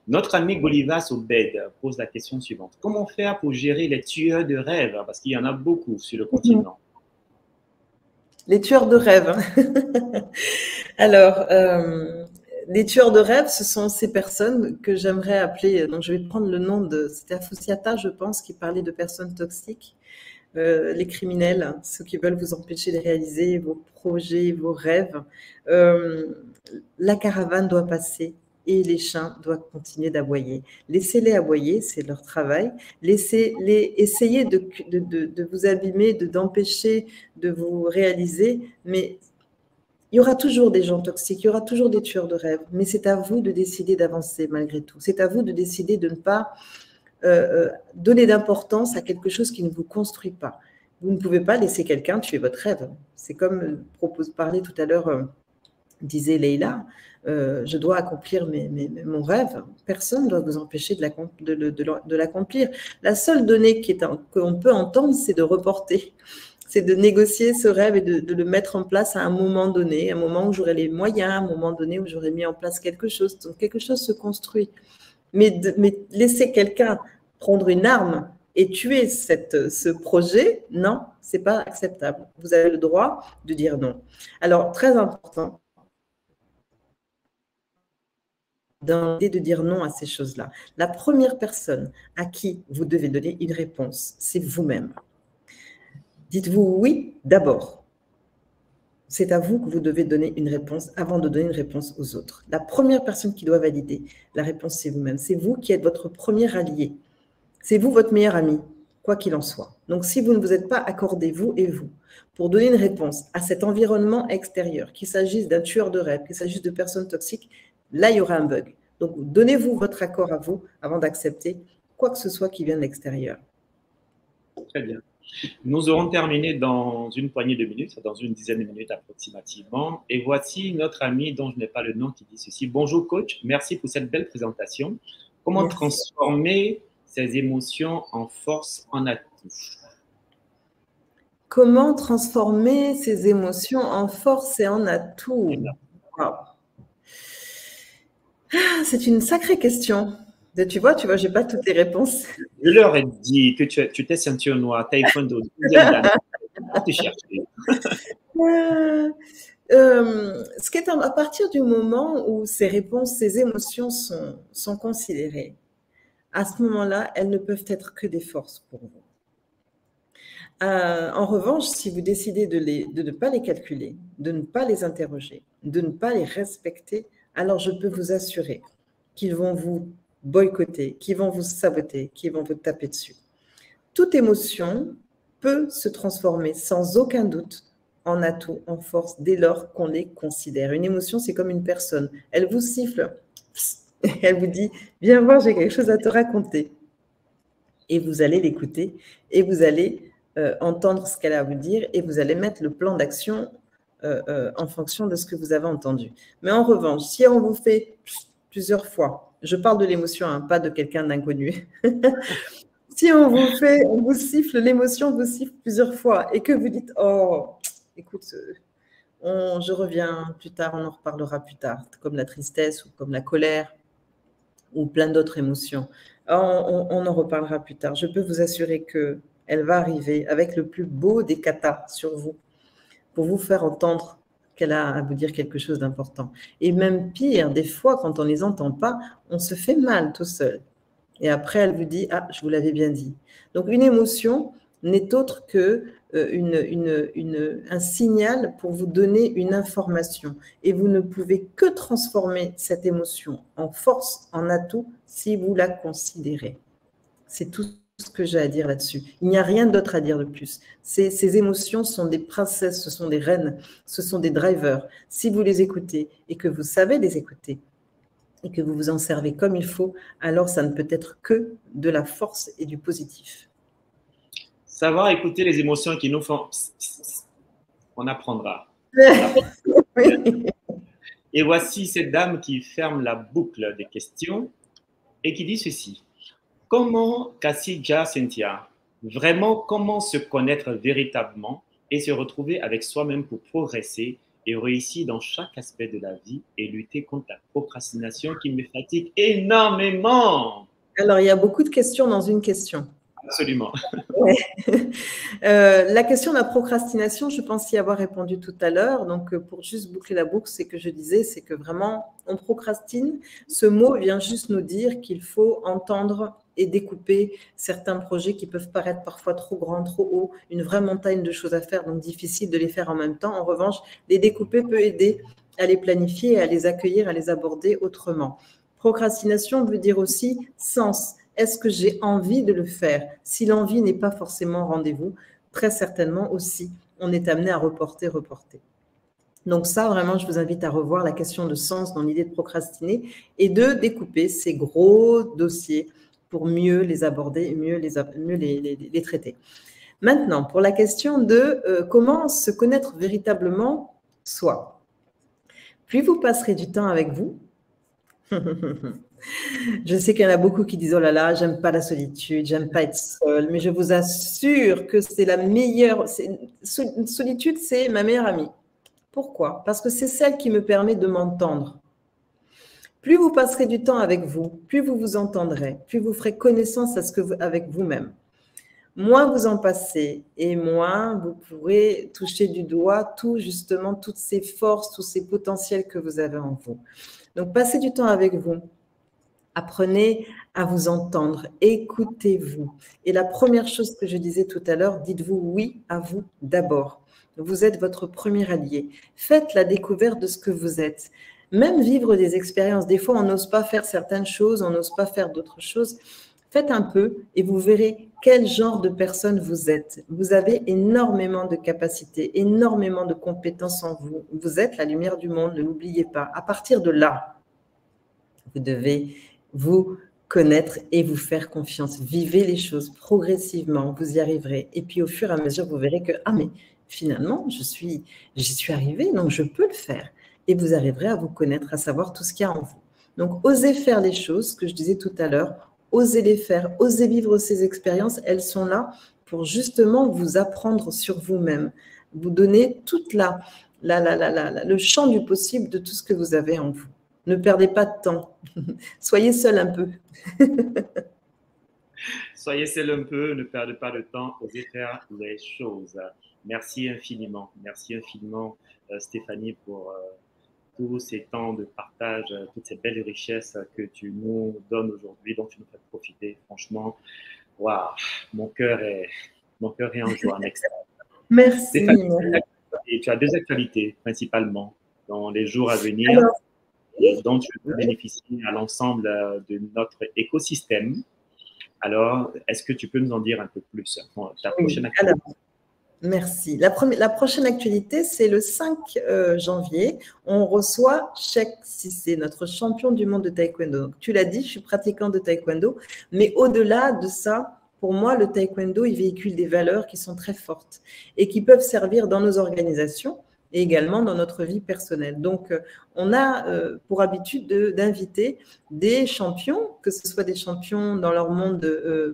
Notre ami Golivas Obed pose la question suivante. Comment faire pour gérer les tueurs de rêves? Parce qu'il y en a beaucoup sur le continent. Les tueurs de rêves. Alors, les tueurs de rêves, ce sont ces personnes que j'aimerais appeler, donc je vais prendre le nom c'était Afousiata, je pense, qui parlait de personnes toxiques, les criminels, ceux qui veulent vous empêcher de réaliser vos projets, vos rêves. La caravane doit passer et les chiens doivent continuer d'aboyer. Laissez-les aboyer, c'est leur travail. Laissez-les essayer de vous abîmer, d'empêcher de vous réaliser, mais il y aura toujours des gens toxiques, il y aura toujours des tueurs de rêves, mais c'est à vous de décider d'avancer malgré tout. C'est à vous de décider de ne pas donner d'importance à quelque chose qui ne vous construit pas. Vous ne pouvez pas laisser quelqu'un tuer votre rêve. C'est comme parlait tout à l'heure, disait Leïla, je dois accomplir mon rêve. Personne ne doit vous empêcher de l'accomplir. La seule donnée qu'on peut entendre, c'est de reporter. C'est de négocier ce rêve et de le mettre en place à un moment donné, un moment où j'aurai les moyens, un moment donné où j'aurai mis en place quelque chose. Donc, quelque chose se construit. Mais laisser quelqu'un prendre une arme et tuer ce projet, non, ce n'est pas acceptable. Vous avez le droit de dire non. Alors, très important, dans l'idée de dire non à ces choses-là. La première personne à qui vous devez donner une réponse, c'est vous-même. Dites-vous oui d'abord. C'est à vous que vous devez donner une réponse avant de donner une réponse aux autres. La première personne qui doit valider la réponse, c'est vous-même. C'est vous qui êtes votre premier allié. C'est vous votre meilleur ami, quoi qu'il en soit. Donc, si vous ne vous êtes pas accordé, vous et vous, pour donner une réponse à cet environnement extérieur, qu'il s'agisse d'un tueur de rêve, qu'il s'agisse de personnes toxiques, là, il y aura un bug. Donc, donnez-vous votre accord à vous avant d'accepter quoi que ce soit qui vient de l'extérieur. Très bien. Nous aurons terminé dans une poignée de minutes, dans une dizaine de minutes approximativement. Et voici notre ami dont je n'ai pas le nom qui dit ceci. Bonjour coach, merci pour cette belle présentation. Comment transformer ces émotions en force, en atout? Comment transformer ces émotions en force et en atout? Wow. C'est une sacrée question. Tu vois, je n'ai pas toutes les réponses. Je leur ai dit que tu étais ceinture noire, taekwondo, à te chercher. Ce qui est à partir du moment où ces réponses, ces émotions sont considérées, à ce moment-là, elles ne peuvent être que des forces pour vous. En revanche, si vous décidez de ne pas les calculer, de ne pas les interroger, de ne pas les respecter, alors je peux vous assurer qu'ils vont vous boycotter, qu'ils vont vous saboter, qu'ils vont vous taper dessus. Toute émotion peut se transformer sans aucun doute en atout, en force, dès lors qu'on les considère. Une émotion, c'est comme une personne. Elle vous siffle, elle vous dit « Viens voir, j'ai quelque chose à te raconter ». Et vous allez l'écouter et vous allez entendre ce qu'elle a à vous dire et vous allez mettre le plan d'action en fonction de ce que vous avez entendu. Mais en revanche, si on vous fait plusieurs fois, je parle de l'émotion, hein, pas de quelqu'un d'inconnu. Si on vous siffle, l'émotion vous siffle plusieurs fois et que vous dites « Oh, écoute, je reviens plus tard, on en reparlera plus tard », comme la tristesse ou comme la colère ou plein d'autres émotions. On en reparlera plus tard. Je peux vous assurer qu'elle va arriver avec le plus beau des katas sur vous pour vous faire entendre qu'elle a à vous dire quelque chose d'important. Et même pire, des fois, quand on ne les entend pas, on se fait mal tout seul. Et après, elle vous dit « Ah, je vous l'avais bien dit ». Donc, une émotion n'est autre que un signal pour vous donner une information. Et vous ne pouvez que transformer cette émotion en force, en atout, si vous la considérez. C'est tout ce que j'ai à dire là-dessus. Il n'y a rien d'autre à dire de plus. Ces émotions sont des princesses, ce sont des reines, ce sont des drivers. Si vous les écoutez et que vous savez les écouter, et que vous vous en servez comme il faut, alors ça ne peut être que de la force et du positif. Savoir écouter les émotions qui nous font... On apprendra. Oui. Et voici cette dame qui ferme la boucle des questions et qui dit ceci. Comment, Kassia Cynthia, vraiment comment se connaître véritablement et se retrouver avec soi-même pour progresser et réussir dans chaque aspect de la vie et lutter contre la procrastination qui me fatigue énormément? Alors, il y a beaucoup de questions dans une question. Absolument. Ouais. La question de la procrastination, je pense y avoir répondu tout à l'heure. Donc, pour juste boucler la boucle, c'est que je disais, c'est que vraiment, on procrastine. Ce mot vient juste nous dire qu'il faut entendre et découper certains projets qui peuvent paraître parfois trop grands, trop hauts, une vraie montagne de choses à faire, donc difficile de les faire en même temps. En revanche, les découper peut aider à les planifier, à les accueillir, à les aborder autrement. Procrastination veut dire aussi sens. Est-ce que j'ai envie de le faire? Si l'envie n'est pas forcément au rendez-vous, très certainement aussi, on est amené à reporter. Donc ça, vraiment, je vous invite à revoir la question de sens dans l'idée de procrastiner et de découper ces gros dossiers pour mieux les aborder et mieux les traiter. Maintenant, pour la question de comment se connaître véritablement soi. Plus vous passerez du temps avec vous, je sais qu'il y en a beaucoup qui disent « Oh là là, j'aime pas la solitude, j'aime pas être seule », mais je vous assure que c'est la meilleure… Solitude, c'est ma meilleure amie. Pourquoi? Parce que c'est celle qui me permet de m'entendre. Plus vous passerez du temps avec vous, plus vous vous entendrez, plus vous ferez connaissance avec vous-même. Moins vous en passez et moins vous pourrez toucher du doigt justement toutes ces forces, tous ces potentiels que vous avez en vous. Donc, passez du temps avec vous, Apprenez à vous entendre, écoutez-vous. Et la première chose que je disais tout à l'heure, dites-vous oui à vous d'abord. Vous êtes votre premier allié. Faites la découverte de ce que vous êtes. Même vivre des expériences. Des fois, on n'ose pas faire certaines choses, on n'ose pas faire d'autres choses. Faites un peu et vous verrez quel genre de personne vous êtes. Vous avez énormément de capacités, énormément de compétences en vous. Vous êtes la lumière du monde, ne l'oubliez pas. À partir de là, vous devez vous connaître et vous faire confiance. Vivez les choses progressivement, vous y arriverez. Et puis au fur et à mesure, vous verrez que, ah mais finalement, j'y suis arrivée, donc je peux le faire. Et vous arriverez à vous connaître, à savoir tout ce qu'il y a en vous. Donc, osez faire les choses, ce que je disais tout à l'heure, osez les faire, osez vivre ces expériences. Elles sont là pour justement vous apprendre sur vous-même, vous donner toute le champ du possible de tout ce que vous avez en vous. Ne perdez pas de temps. Soyez seul un peu. Soyez seul un peu, ne perdez pas de temps, osez faire les choses. Merci infiniment, Stéphanie, pour tous ces temps de partage, toutes ces belles richesses que tu nous donnes aujourd'hui, dont tu nous fais profiter. Franchement, waouh, mon cœur est en joie. Merci. Stéphanie, et tu as deux actualités principalement dans les jours à venir. Alors, dont tu peux bénéficier à l'ensemble de notre écosystème. Alors, est-ce que tu peux nous en dire un peu plus? Ta prochaine actualité. Alors, merci. La prochaine actualité, c'est le 5 janvier. On reçoit Cheikh Cissé, notre champion du monde de taekwondo. Donc, tu l'as dit, je suis pratiquante de taekwondo, mais au-delà de ça, pour moi, le taekwondo, il véhicule des valeurs qui sont très fortes et qui peuvent servir dans nos organisations et également dans notre vie personnelle. Donc, on a pour habitude d'inviter des champions, que ce soit des champions dans leur monde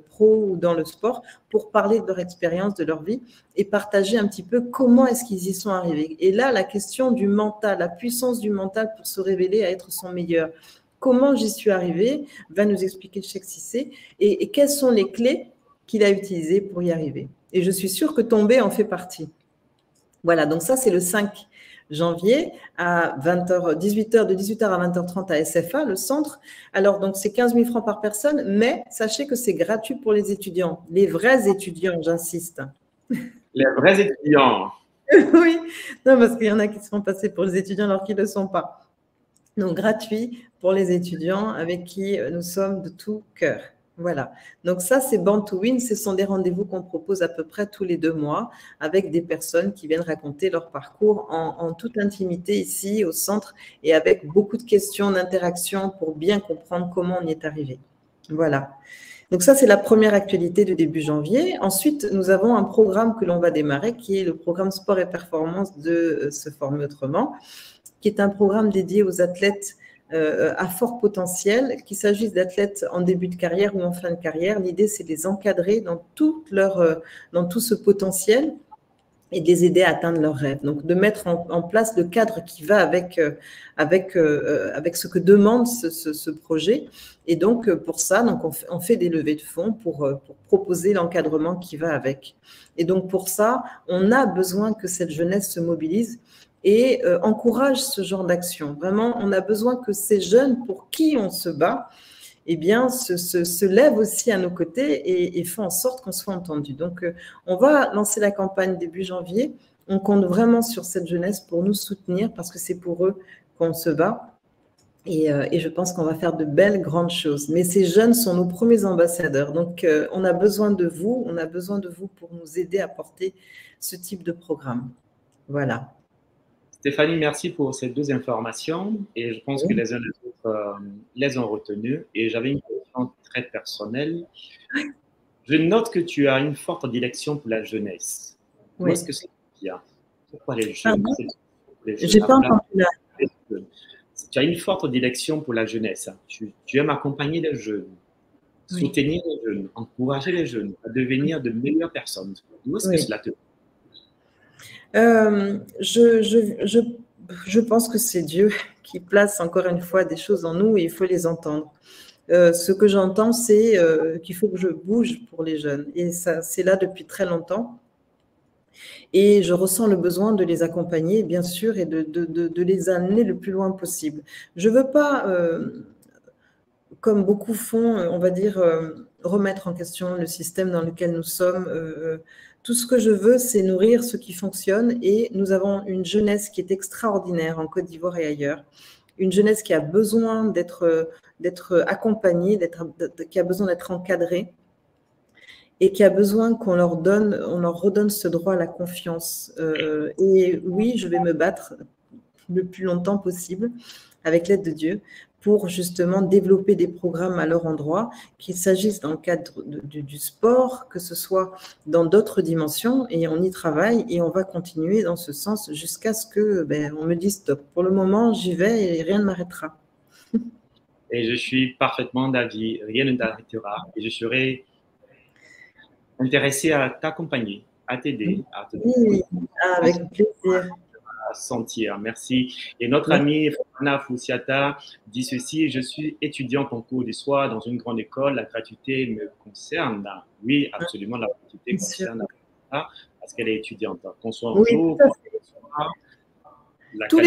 pro ou dans le sport, pour parler de leur expérience, de leur vie et partager un petit peu comment est-ce qu'ils y sont arrivés. Et là, la question du mental, la puissance du mental pour se révéler à être son meilleur. Comment j'y suis arrivée, va nous expliquer Cheikh Cissé et quelles sont les clés qu'il a utilisées pour y arriver. Et je suis sûre que tomber en fait partie. Voilà, donc ça, c'est le 5 janvier à 20h, 18h, de 18h à 20h30 à SFA, le centre. Alors, donc, c'est 15 000 francs par personne, mais sachez que c'est gratuit pour les étudiants, les vrais étudiants, j'insiste. Les vrais étudiants. Oui, non, parce qu'il y en a qui se font passer pour les étudiants alors qu'ils ne le sont pas. Donc, gratuit pour les étudiants avec qui nous sommes de tout cœur. Voilà, donc ça c'est Born to Win, ce sont des rendez-vous qu'on propose à peu près tous les 2 mois avec des personnes qui viennent raconter leur parcours en toute intimité ici au centre et avec beaucoup de questions, d'interactions pour bien comprendre comment on y est arrivé. Voilà, donc ça c'est la première actualité de début janvier. Ensuite, nous avons un programme que l'on va démarrer qui est le programme Sport et Performance de Se Former Autrement, qui est un programme dédié aux athlètes à fort potentiel, qu'il s'agisse d'athlètes en début de carrière ou en fin de carrière. L'idée, c'est de les encadrer dans tout ce potentiel et de les aider à atteindre leurs rêves. Donc, de mettre en place le cadre qui va avec ce que demande ce projet. Et donc, pour ça, donc on fait des levées de fonds pour proposer l'encadrement qui va avec. Et donc, pour ça, on a besoin que cette jeunesse se mobilise et encourage ce genre d'action. Vraiment, on a besoin que ces jeunes pour qui on se bat, eh bien, se lèvent aussi à nos côtés et font en sorte qu'on soit entendu. Donc, on va lancer la campagne début janvier. On compte vraiment sur cette jeunesse pour nous soutenir parce que c'est pour eux qu'on se bat. Et je pense qu'on va faire de belles, grandes choses. Mais ces jeunes sont nos premiers ambassadeurs. Donc, on a besoin de vous. On a besoin de vous pour nous aider à porter ce type de programme. Voilà. Stéphanie, merci pour ces 2 informations et je pense que les uns et les autres les ont retenues. Et j'avais une question très personnelle. Je note que tu as une forte dilection pour la jeunesse. Où est-ce que c'est bien? Pourquoi les jeunes? J'ai pas entendu là. Tu as une forte dilection pour la jeunesse. Tu aimes accompagner les jeunes, soutenir les jeunes, encourager les jeunes à devenir de meilleures personnes. Où est-ce que cela te je pense que c'est Dieu qui place encore une fois des choses en nous et il faut les entendre. Ce que j'entends, c'est qu'il faut que je bouge pour les jeunes. Et ça, c'est là depuis très longtemps. Et je ressens le besoin de les accompagner, bien sûr, et de les amener le plus loin possible. Je ne veux pas comme beaucoup font, on va dire, remettre en question le système dans lequel nous sommes. Tout ce que je veux, c'est nourrir ce qui fonctionne et nous avons une jeunesse qui est extraordinaire en Côte d'Ivoire et ailleurs. Une jeunesse qui a besoin d'être accompagnée, qui a besoin d'être encadrée et qui a besoin qu'on leur redonne ce droit à la confiance. Et oui, je vais me battre le plus longtemps possible, avec l'aide de Dieu, pour justement développer des programmes à leur endroit, qu'il s'agisse dans le cadre du sport, que ce soit dans d'autres dimensions, et on y travaille et on va continuer dans ce sens jusqu'à ce que on me dise stop. Pour le moment, j'y vais et rien ne m'arrêtera. Et je suis parfaitement d'avis, rien ne t'arrêtera. Et je serai intéressé à t'accompagner, à t'aider, à te Oui, avec plaisir. sentir. Merci. Et notre amie Fana Foussiata dit ceci: je suis étudiante en cours du soir dans une grande école. La gratuité me concerne. Oui, absolument, la gratuité concerne parce qu'elle est étudiante. Qu'on soit en jour, tous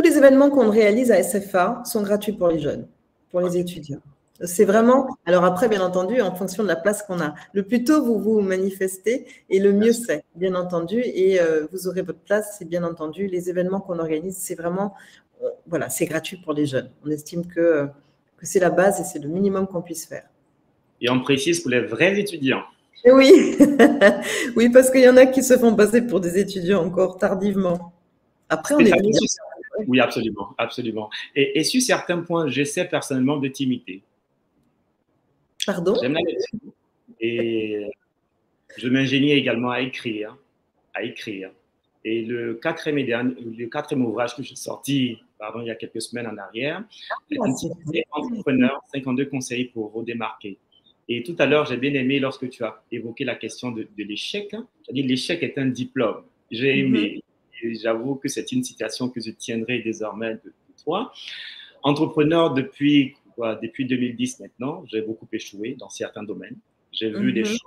les événements qu'on réalise à SFA sont gratuits pour les jeunes, pour les étudiants. C'est vraiment… Alors après, bien entendu, en fonction de la place qu'on a. Le plus tôt vous vous manifestez, et le mieux c'est, bien entendu. Et vous aurez votre place, c'est bien entendu. Les événements qu'on organise, c'est vraiment… Voilà, c'est gratuit pour les jeunes. On estime que c'est la base et c'est le minimum qu'on puisse faire. Et on précise pour les vrais étudiants. Et oui, oui, parce qu'il y en a qui se font passer pour des étudiants encore tardivement. Après, on est… Oui, absolument, absolument. Et sur certains points, j'essaie personnellement de t'imiter. Pardon? J'aime la lecture et je m'ingénie également à écrire. Et le quatrième ouvrage que j'ai sorti il y a quelques semaines en arrière est intitulé Entrepreneur, 52 conseils pour vous démarquer. Et tout à l'heure, j'ai bien aimé lorsque tu as évoqué la question de l'échec. C'est-à-dire l'échec est un diplôme. J'ai aimé. Et j'avoue que c'est une citation que je tiendrai désormais de toi. Entrepreneur depuis 2010 maintenant, j'ai beaucoup échoué dans certains domaines. J'ai vu des choses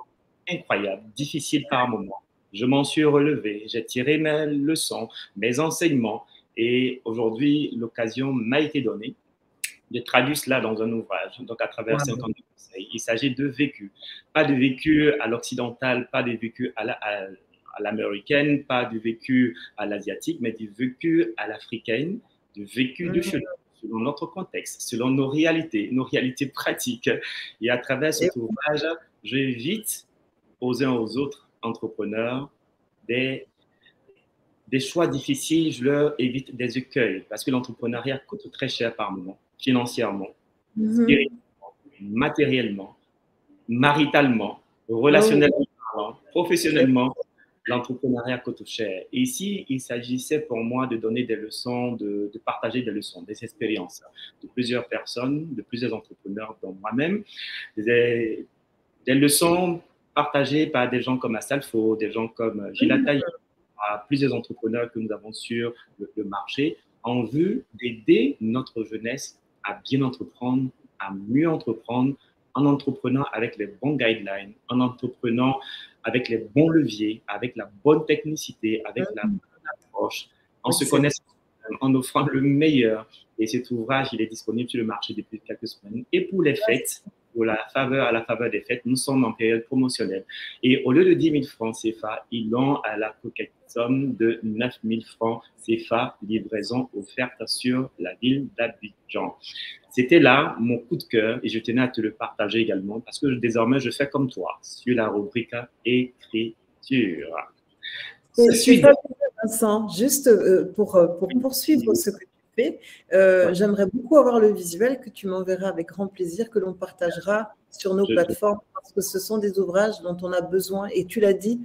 incroyables, difficiles par moments. Je m'en suis relevé, j'ai tiré mes leçons, mes enseignements, et aujourd'hui, l'occasion m'a été donnée de traduire cela dans un ouvrage, donc à travers 52 conseils. Il s'agit de vécu, pas de vécu à l'occidental, pas de vécu à l'américaine, pas du vécu à l'asiatique, mais du vécu à l'africaine, du vécu de chez nous, selon notre contexte, selon nos réalités pratiques. Et à travers cet ouvrage, j'invite aux uns aux autres entrepreneurs des choix difficiles, je leur évite des écueils, parce que l'entrepreneuriat coûte très cher par moment, financièrement, spirituellement, matériellement, maritalement, relationnellement, professionnellement. L'entrepreneuriat coûte cher. Et ici, il s'agissait pour moi de donner des leçons, de partager des leçons, des expériences de plusieurs personnes, de plusieurs entrepreneurs, dont moi-même, des leçons partagées par des gens comme Astalfo, des gens comme Gilles Ataï, à plusieurs entrepreneurs que nous avons sur le marché, en vue d'aider notre jeunesse à bien entreprendre, à mieux entreprendre, en entreprenant avec les bons guidelines, en entreprenant avec les bons leviers, avec la bonne technicité, avec la bonne approche, en se connaissant, en offrant le meilleur. Et cet ouvrage, il est disponible sur le marché depuis quelques semaines. Et pour les fêtes, à la faveur des fêtes, nous sommes en période promotionnelle. Et au lieu de 10 000 francs CFA, ils l'ont à la coquette somme de 9 000 francs CFA, livraison offerte sur la ville d'Abidjan. C'était là mon coup de cœur et je tenais à te le partager également parce que désormais, je fais comme toi sur la rubrique écriture. C'est ça, Vincent. Juste pour poursuivre ce que tu fais, j'aimerais beaucoup avoir le visuel que tu m'enverras avec grand plaisir, que l'on partagera sur nos plateformes parce que ce sont des ouvrages dont on a besoin et tu l'as dit,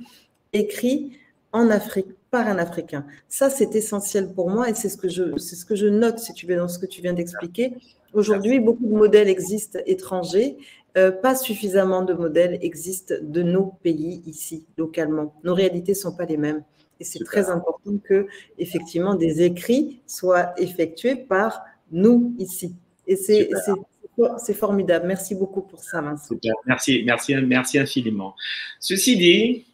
écrits en Afrique par un Africain. Ça, c'est essentiel pour moi et c'est ce que je note, si tu veux, dans ce que tu viens d'expliquer. Aujourd'hui, beaucoup de modèles existent étrangers, pas suffisamment de modèles existent de nos pays ici, localement. Nos réalités ne sont pas les mêmes. Et c'est très important que, effectivement, des écrits soient effectués par nous ici. Et c'est formidable. Merci beaucoup pour ça, Vincent. Super. Merci infiniment. Ceci dit,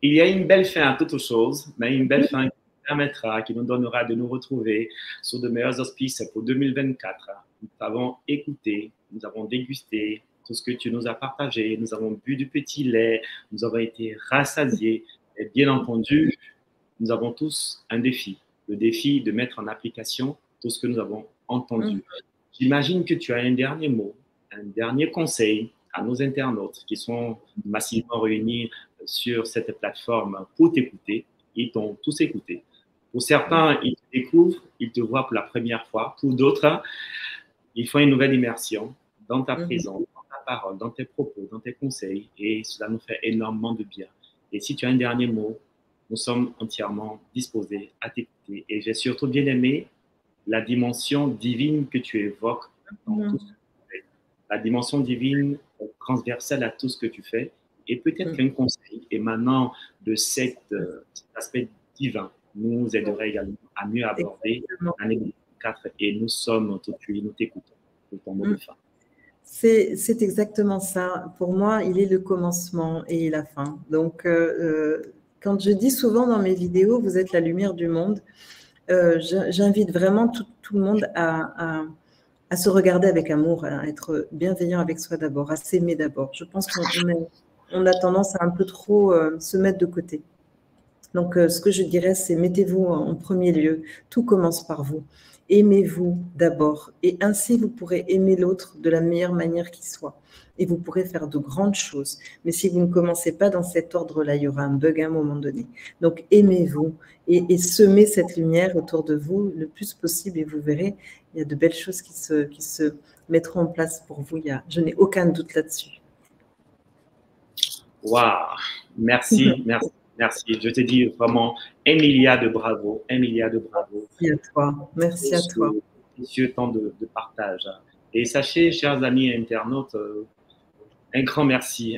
il y a une belle fin à toute chose, mais une belle fin qui nous permettra, qui nous donnera de nous retrouver sur de meilleurs auspices pour 2024. Nous t'avons écouté, nous avons dégusté tout ce que tu nous as partagé, nous avons bu du petit lait, nous avons été rassasiés. Et bien entendu, nous avons tous un défi, le défi de mettre en application tout ce que nous avons entendu. J'imagine que tu as un dernier mot, un dernier conseil à nos internautes qui sont massivement réunis sur cette plateforme pour t'écouter. Ils t'ont tous écouté. Pour certains, ils te découvrent, ils te voient pour la première fois. Pour d'autres, ils font une nouvelle immersion dans ta présence, dans ta parole, dans tes propos, dans tes conseils. Et cela nous fait énormément de bien. Et si tu as un dernier mot, nous sommes entièrement disposés à t'écouter. Et j'ai surtout bien aimé la dimension divine que tu évoques dans tout ce que tu fais. La dimension divine transversale à tout ce que tu fais. Et peut-être qu'un conseil émanant de cet aspect divin nous aiderait également à mieux aborder l'année 2024. Et nous sommes tout de suite, nous t'écoutons pour ton mot de fin. C'est exactement ça. Pour moi, il est le commencement et la fin. Donc, quand je dis souvent dans mes vidéos, vous êtes la lumière du monde, j'invite vraiment tout le monde à se regarder avec amour, à être bienveillant avec soi d'abord, à s'aimer d'abord. Je pense qu'on a tendance à un peu trop se mettre de côté. Donc, ce que je dirais, c'est mettez-vous en premier lieu. Tout commence par vous. Aimez-vous d'abord. Et ainsi, vous pourrez aimer l'autre de la meilleure manière qui soit. Et vous pourrez faire de grandes choses. Mais si vous ne commencez pas dans cet ordre-là, il y aura un bug à un moment donné. Donc, aimez-vous et semez cette lumière autour de vous le plus possible. Et vous verrez, il y a de belles choses qui se mettront en place pour vous. Je n'ai aucun doute là-dessus. Waouh! Merci, merci. Merci. Je te dis vraiment 1 milliard de bravo, 1 milliard de bravo. Merci à toi. Merci à toi. Précieux temps de partage. Et sachez, chers amis internautes, un grand merci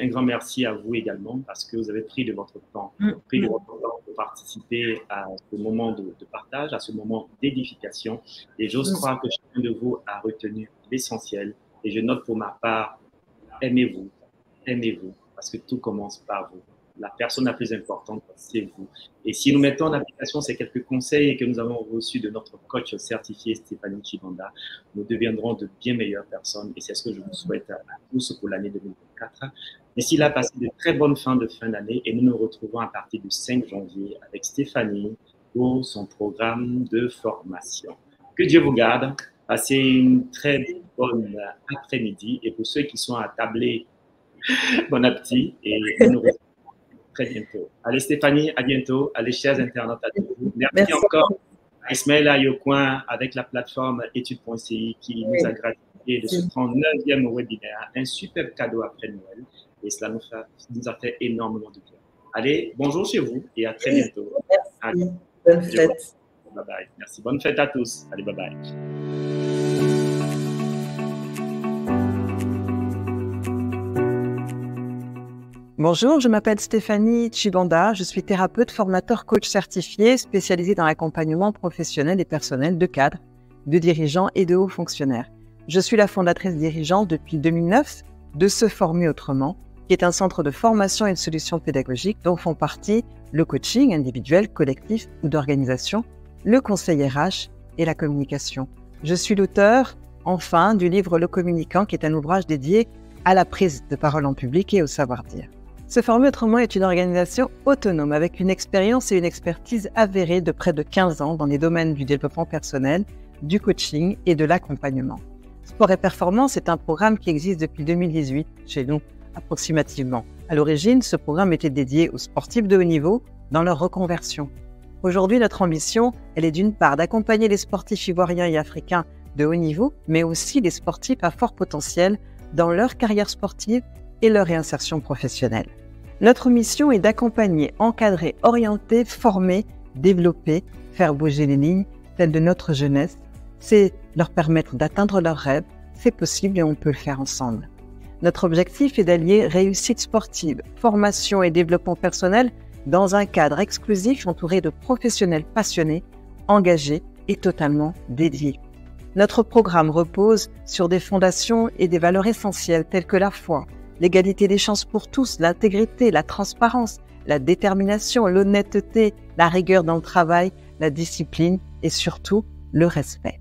à vous également parce que vous avez pris de votre temps, pour participer à ce moment de partage, à ce moment d'édification. Et j'ose croire que chacun de vous a retenu l'essentiel. Et je note pour ma part, aimez-vous, parce que tout commence par vous. La personne la plus importante, c'est vous. Et si nous mettons en application ces quelques conseils que nous avons reçus de notre coach certifié Stéphanie Chibanda, nous deviendrons de bien meilleures personnes. Et c'est ce que je vous souhaite à tous pour l'année 2024. D'ici là, passez de très bonnes fins de fin d'année et nous nous retrouvons à partir du 5 janvier avec Stéphanie pour son programme de formation. Que Dieu vous garde. Passez une très bonne après-midi. Et pour ceux qui sont à tabler, bon appétit. Et nous retrouvons très bientôt. Allez Stéphanie, à bientôt. Allez chers internautes, à vous. Merci encore à Ismaël Ayocoin avec la plateforme études.ci qui nous a gratifié de ce 39e webinaire. Un super cadeau après Noël et cela nous a fait énormément de bien. Allez, bonjour chez vous et à très bientôt. Merci. Bonne fête. Bye bye. Merci. Bonne fête à tous. Allez, bye bye. Bonjour, je m'appelle Stéphanie Chibanda, je suis thérapeute, formateur, coach certifié, spécialisé dans l'accompagnement professionnel et personnel de cadres, de dirigeants et de hauts fonctionnaires. Je suis la fondatrice dirigeante depuis 2009 de Se Former Autrement, qui est un centre de formation et de solutions pédagogiques dont font partie le coaching individuel, collectif ou d'organisation, le conseil RH et la communication. Je suis l'auteur, enfin, du livre Le Communicant, qui est un ouvrage dédié à la prise de parole en public et au savoir-dire. Se Former Autrement est une organisation autonome avec une expérience et une expertise avérée de près de 15 ans dans les domaines du développement personnel, du coaching et de l'accompagnement. Sport et Performance est un programme qui existe depuis 2018 chez nous, approximativement. À l'origine, ce programme était dédié aux sportifs de haut niveau dans leur reconversion. Aujourd'hui, notre ambition, elle est d'une part d'accompagner les sportifs ivoiriens et africains de haut niveau, mais aussi les sportifs à fort potentiel dans leur carrière sportive et leur réinsertion professionnelle. Notre mission est d'accompagner, encadrer, orienter, former, développer, faire bouger les lignes, celles de notre jeunesse. C'est leur permettre d'atteindre leurs rêves. C'est possible et on peut le faire ensemble. Notre objectif est d'allier réussite sportive, formation et développement personnel dans un cadre exclusif entouré de professionnels passionnés, engagés et totalement dédiés. Notre programme repose sur des fondations et des valeurs essentielles telles que la foi, l'égalité des chances pour tous, l'intégrité, la transparence, la détermination, l'honnêteté, la rigueur dans le travail, la discipline et surtout le respect.